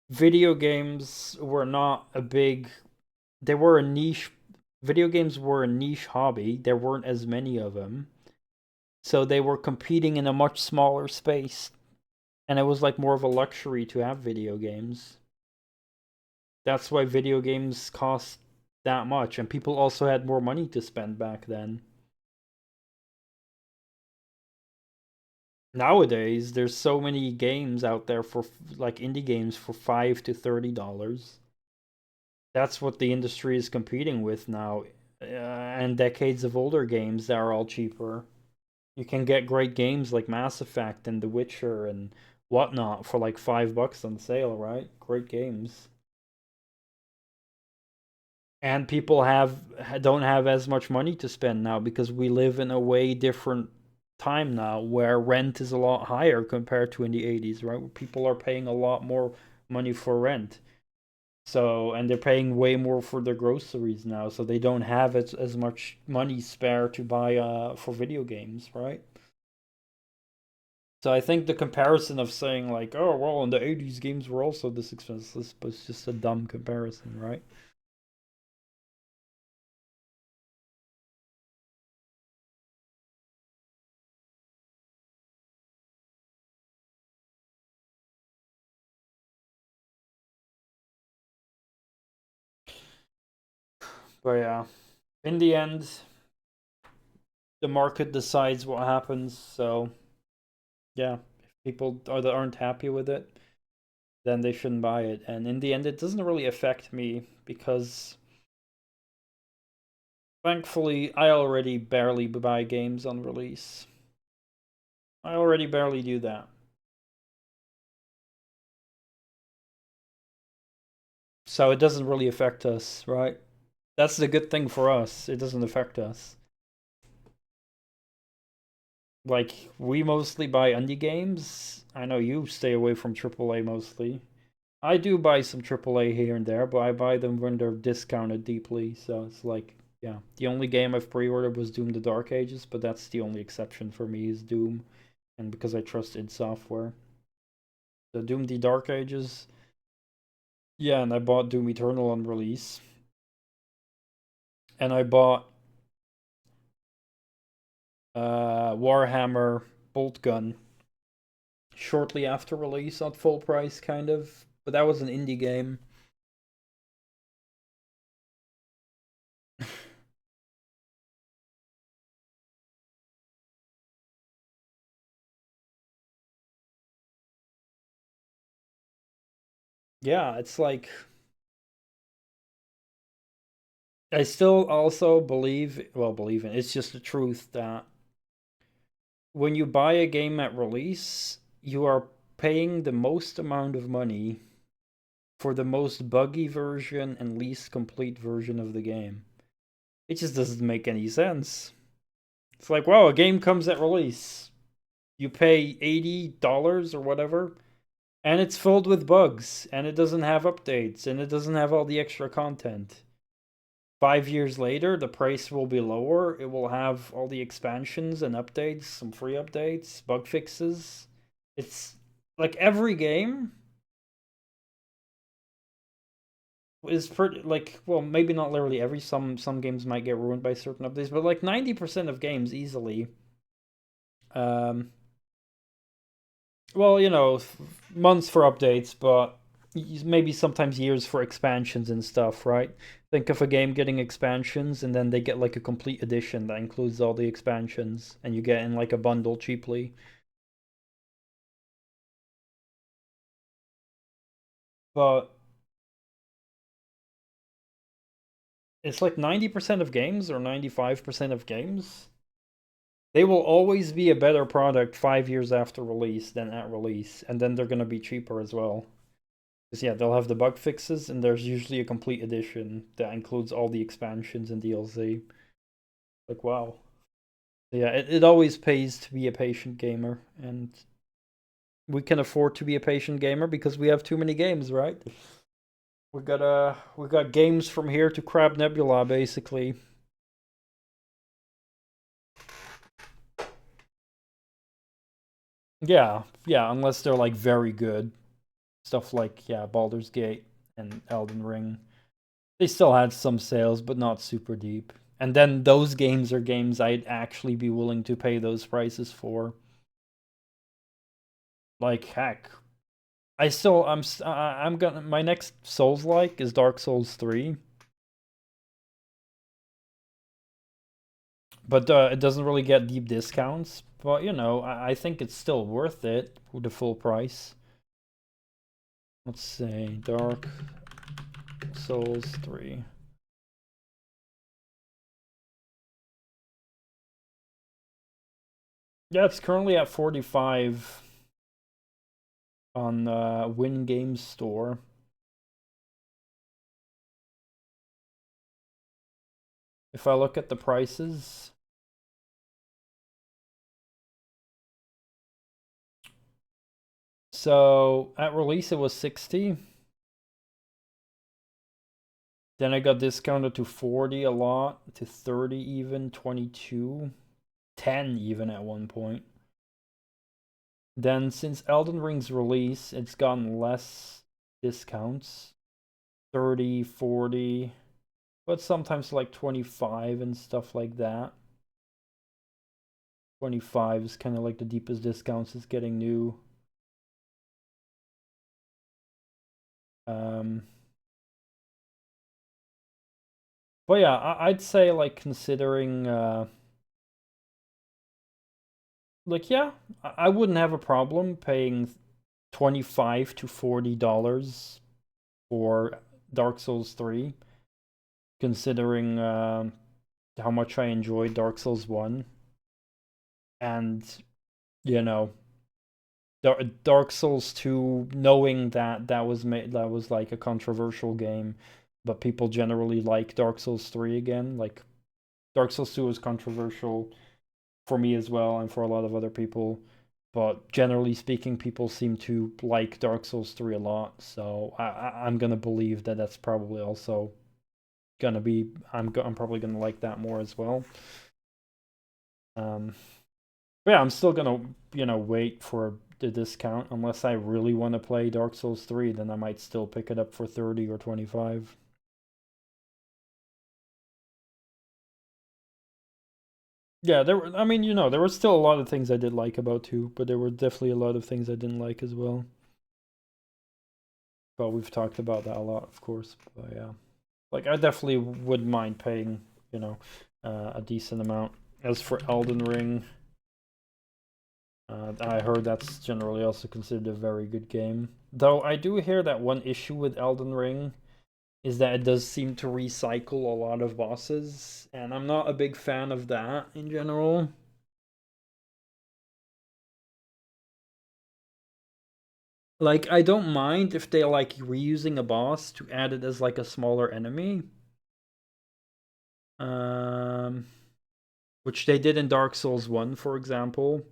video games were not a big, they were a niche, video games were a niche hobby. There weren't as many of them. So they were competing in a much smaller space. And it was like more of a luxury to have video games. That's why video games cost that much. And people also had more money to spend back then. Nowadays, there's so many games out there for like indie games for $5 to $30. That's what the industry is competing with now. And decades of older games that are all cheaper. You can get great games like Mass Effect and The Witcher and whatnot for like $5 on sale, right? Great games. And people don't have as much money to spend now because we live in a way different time now where rent is a lot higher compared to in the 80s, right? Where people are paying a lot more money for rent. So, and they're paying way more for their groceries now, so they don't have as much money spare to buy for video games, right? So I think the comparison of saying like, oh well, in the 80s games were also this expensive was just a dumb comparison, right? But yeah, in the end, the market decides what happens. So yeah, if people that aren't happy with it, then they shouldn't buy it. And in the end, it doesn't really affect me because thankfully I already barely buy games on release. I already barely do that. So it doesn't really affect us, right? That's the good thing for us. It doesn't affect us. Like, we mostly buy indie games. I know you stay away from AAA mostly. I do buy some AAA here and there, but I buy them when they're discounted deeply. So it's like, yeah. The only game I've pre-ordered was Doom: The Dark Ages, but that's the only exception for me is Doom, and because I trust id Software. So Doom: The Dark Ages, yeah, and I bought Doom Eternal on release, and I bought Warhammer Bolt Gun shortly after release at full price, kind of. But that was an indie game. Yeah, it's like I still also believe in it's just the truth that when you buy a game at release, you are paying the most amount of money for the most buggy version and least complete version of the game. It just doesn't make any sense. It's like, wow, a game comes at release. You pay $80 or whatever, and it's filled with bugs, and it doesn't have updates, and it doesn't have all the extra content. 5 years later, the price will be lower. It will have all the expansions and updates, some free updates, bug fixes. It's like every game is pretty like, well, maybe not literally every, some games might get ruined by certain updates, but like 90% of games easily um well, months for updates, but maybe sometimes years for expansions and stuff, right? Think of a game getting expansions and then they get like a complete edition that includes all the expansions and you get in like a bundle cheaply. But it's like 90% of games or 95% of games They will always be a better product 5 years after release than at release, and then they're gonna be cheaper as well. Because yeah, they'll have the bug fixes, and there's usually a complete edition that includes all the expansions and DLC. Like wow. Yeah, it always pays to be a patient gamer, and we can afford to be a patient gamer because we have too many games, right? We got games from here to Crab Nebula, basically. Yeah, yeah, unless they're like very good. Stuff like, yeah, Baldur's Gate and Elden Ring. They still had some sales, but not super deep. And then those games are games I'd actually be willing to pay those prices for. Like heck, I'm gonna my next Souls like is Dark Souls 3. But it doesn't really get deep discounts. But you know, I think it's still worth it with the full price. Let's say Dark Souls 3. Yeah, it's currently at 45 on Win Games Store. If I look at the prices, so at release it was 60. Then I got discounted to 40 a lot, to 30 even, 22, 10 even at one point. Then since Elden Ring's release, it's gotten less discounts. 30, 40, but sometimes like 25 and stuff like that. 25 is kind of like the deepest discounts it's getting new. But yeah, I'd say like considering like yeah, I wouldn't have a problem paying $25 to $40 for Dark Souls 3, considering how much I enjoyed Dark Souls 1. And you know, Dark Souls 2, knowing that that was like a controversial game, but people generally like Dark Souls 3 again. Like Dark Souls 2 was controversial for me as well and for a lot of other people, but generally speaking, people seem to like Dark Souls 3 a lot. So I'm gonna believe that that's probably also gonna be I'm probably gonna like that more as well. But yeah, I'm still gonna wait for the discount unless I really want to play Dark Souls 3, then I might still pick it up for 30 or 25. Yeah, I mean, there were still a lot of things I did like about 2, but there were definitely a lot of things I didn't like as well. But we've talked about that a lot, of course. But yeah, like I definitely would mind paying, a decent amount. As for Elden Ring, I heard that's generally also considered a very good game. Though I do hear that one issue with Elden Ring is that it does seem to recycle a lot of bosses, and I'm not a big fan of that in general. Like, I don't mind if they're like reusing a boss to add it as like a smaller enemy. Um, which they did in Dark Souls 1, for example.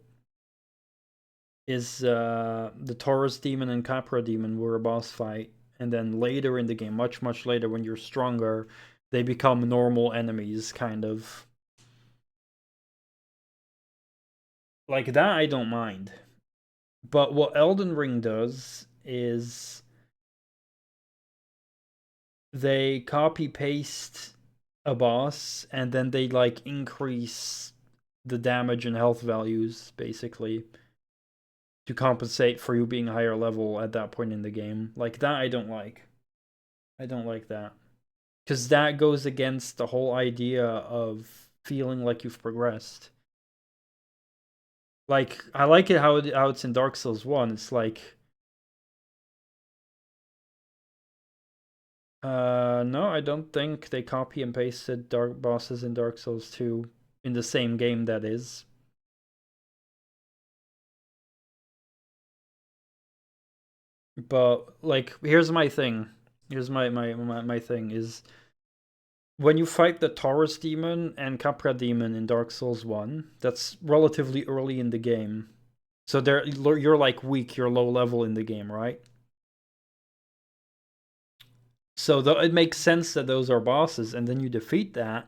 Is the Taurus demon and Capra demon were a boss fight, and then later in the game, much later when you're stronger, they become normal enemies, kind of. Like that I don't mind. But what Elden Ring does is they copy paste a boss and then they like increase the damage and health values basically to compensate for you being higher level at that point in the game. Like that I don't like. I don't like that. Because that goes against the whole idea of feeling like you've progressed. Like I like it how it's in Dark Souls 1. It's like no, I don't think they copy and pasted dark bosses in Dark Souls 2 in the same game, that is. But like, here's my thing. Here's my thing is when you fight the Taurus demon and Capra demon in Dark Souls 1, that's relatively early in the game. So you're like weak, you're low level in the game, right? So it makes sense that those are bosses, and then you defeat that,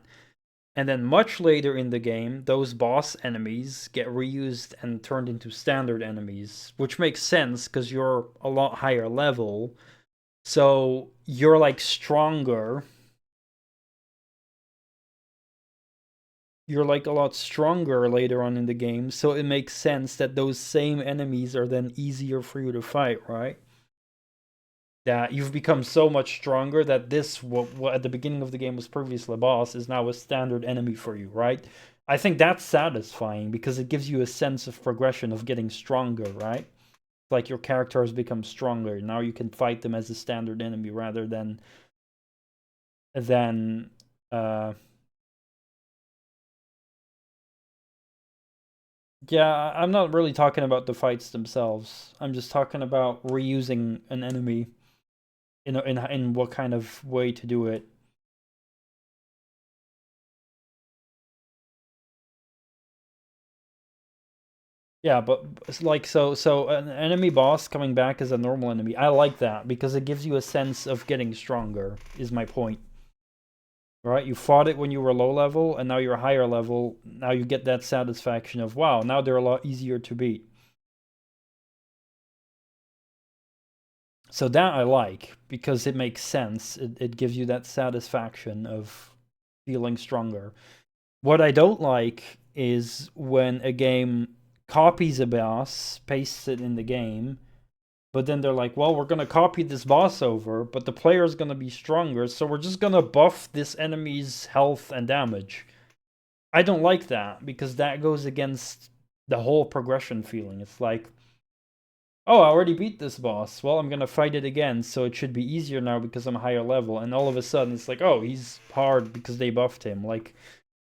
and then much later in the game, those boss enemies get reused and turned into standard enemies, which makes sense because you're a lot higher level. So you're like stronger. You're like a lot stronger later on in the game, so it makes sense that those same enemies are then easier for you to fight, right? That you've become so much stronger that this, what at the beginning of the game was previously a boss, is now a standard enemy for you, right? I think that's satisfying because it gives you a sense of progression of getting stronger, right? Like your character has become stronger. Now you can fight them as a standard enemy rather than yeah, I'm not really talking about the fights themselves. I'm just talking about reusing an enemy in what kind of way to do it. Yeah, but it's like so an enemy boss coming back as a normal enemy. I like that because it gives you a sense of getting stronger, is my point. Right? You fought it when you were low level and now you're higher level. Now you get that satisfaction of wow, now they're a lot easier to beat. So that I like because it makes sense. It gives you that satisfaction of feeling stronger. What I don't like is when a game copies a boss, pastes it in the game, but then they're like, well, we're going to copy this boss over, but the player is going to be stronger, so we're just going to buff this enemy's health and damage. I don't like that because that goes against the whole progression feeling. It's like, oh, I already beat this boss. Well, I'm going to fight it again, so it should be easier now because I'm higher level. And all of a sudden, it's like, oh, he's hard because they buffed him. Like,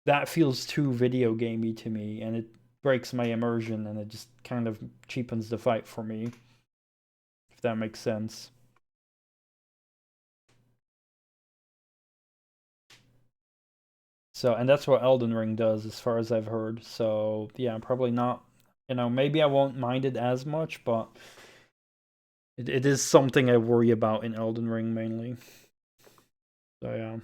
that feels too video gamey to me, and it breaks my immersion, and it just kind of cheapens the fight for me, if that makes sense. So, and that's what Elden Ring does, as far as I've heard. So, yeah, probably not. Maybe I won't mind it as much, but it is something I worry about in Elden Ring mainly. So, yeah.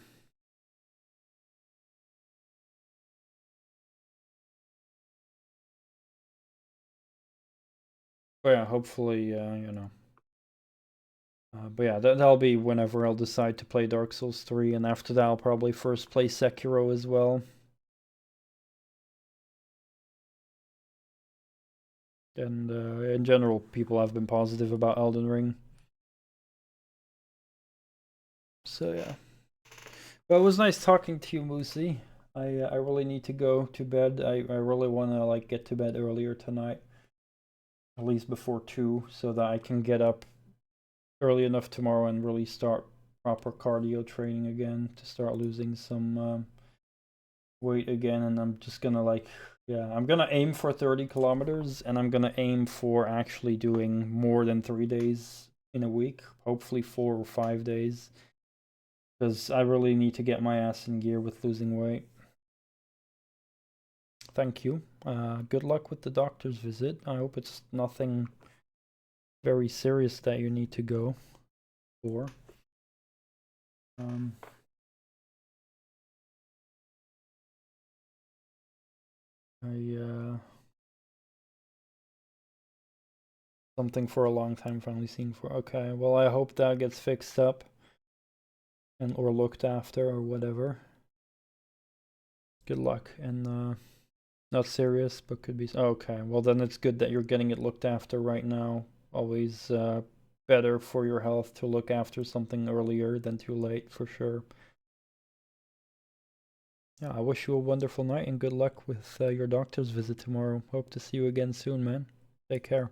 But yeah, hopefully, but yeah, that'll be whenever I'll decide to play Dark Souls 3, and after that I'll probably first play Sekiro as well. And in general, people have been positive about Elden Ring. So yeah. Well, it was nice talking to you, Moosey. I really need to go to bed. I really want to like get to bed earlier tonight, at least before 2, so that I can get up early enough tomorrow and really start proper cardio training again to start losing some weight again. And I'm just gonna I'm gonna aim for 30 kilometers, and I'm gonna aim for actually doing more than 3 days in a week, hopefully 4 or 5 days, because I really need to get my ass in gear with losing weight. Thank you. Good luck with the doctor's visit. I hope it's nothing very serious that you need to go for. Something for a long time finally seen for. Okay, well, I hope that gets fixed up and or looked after or whatever. Good luck. And not serious, but could be. Okay, well then it's good that you're getting it looked after right now. Always better for your health to look after something earlier than too late, for sure. Yeah, I wish you a wonderful night and good luck with your doctor's visit tomorrow. Hope to see you again soon, man. Take care.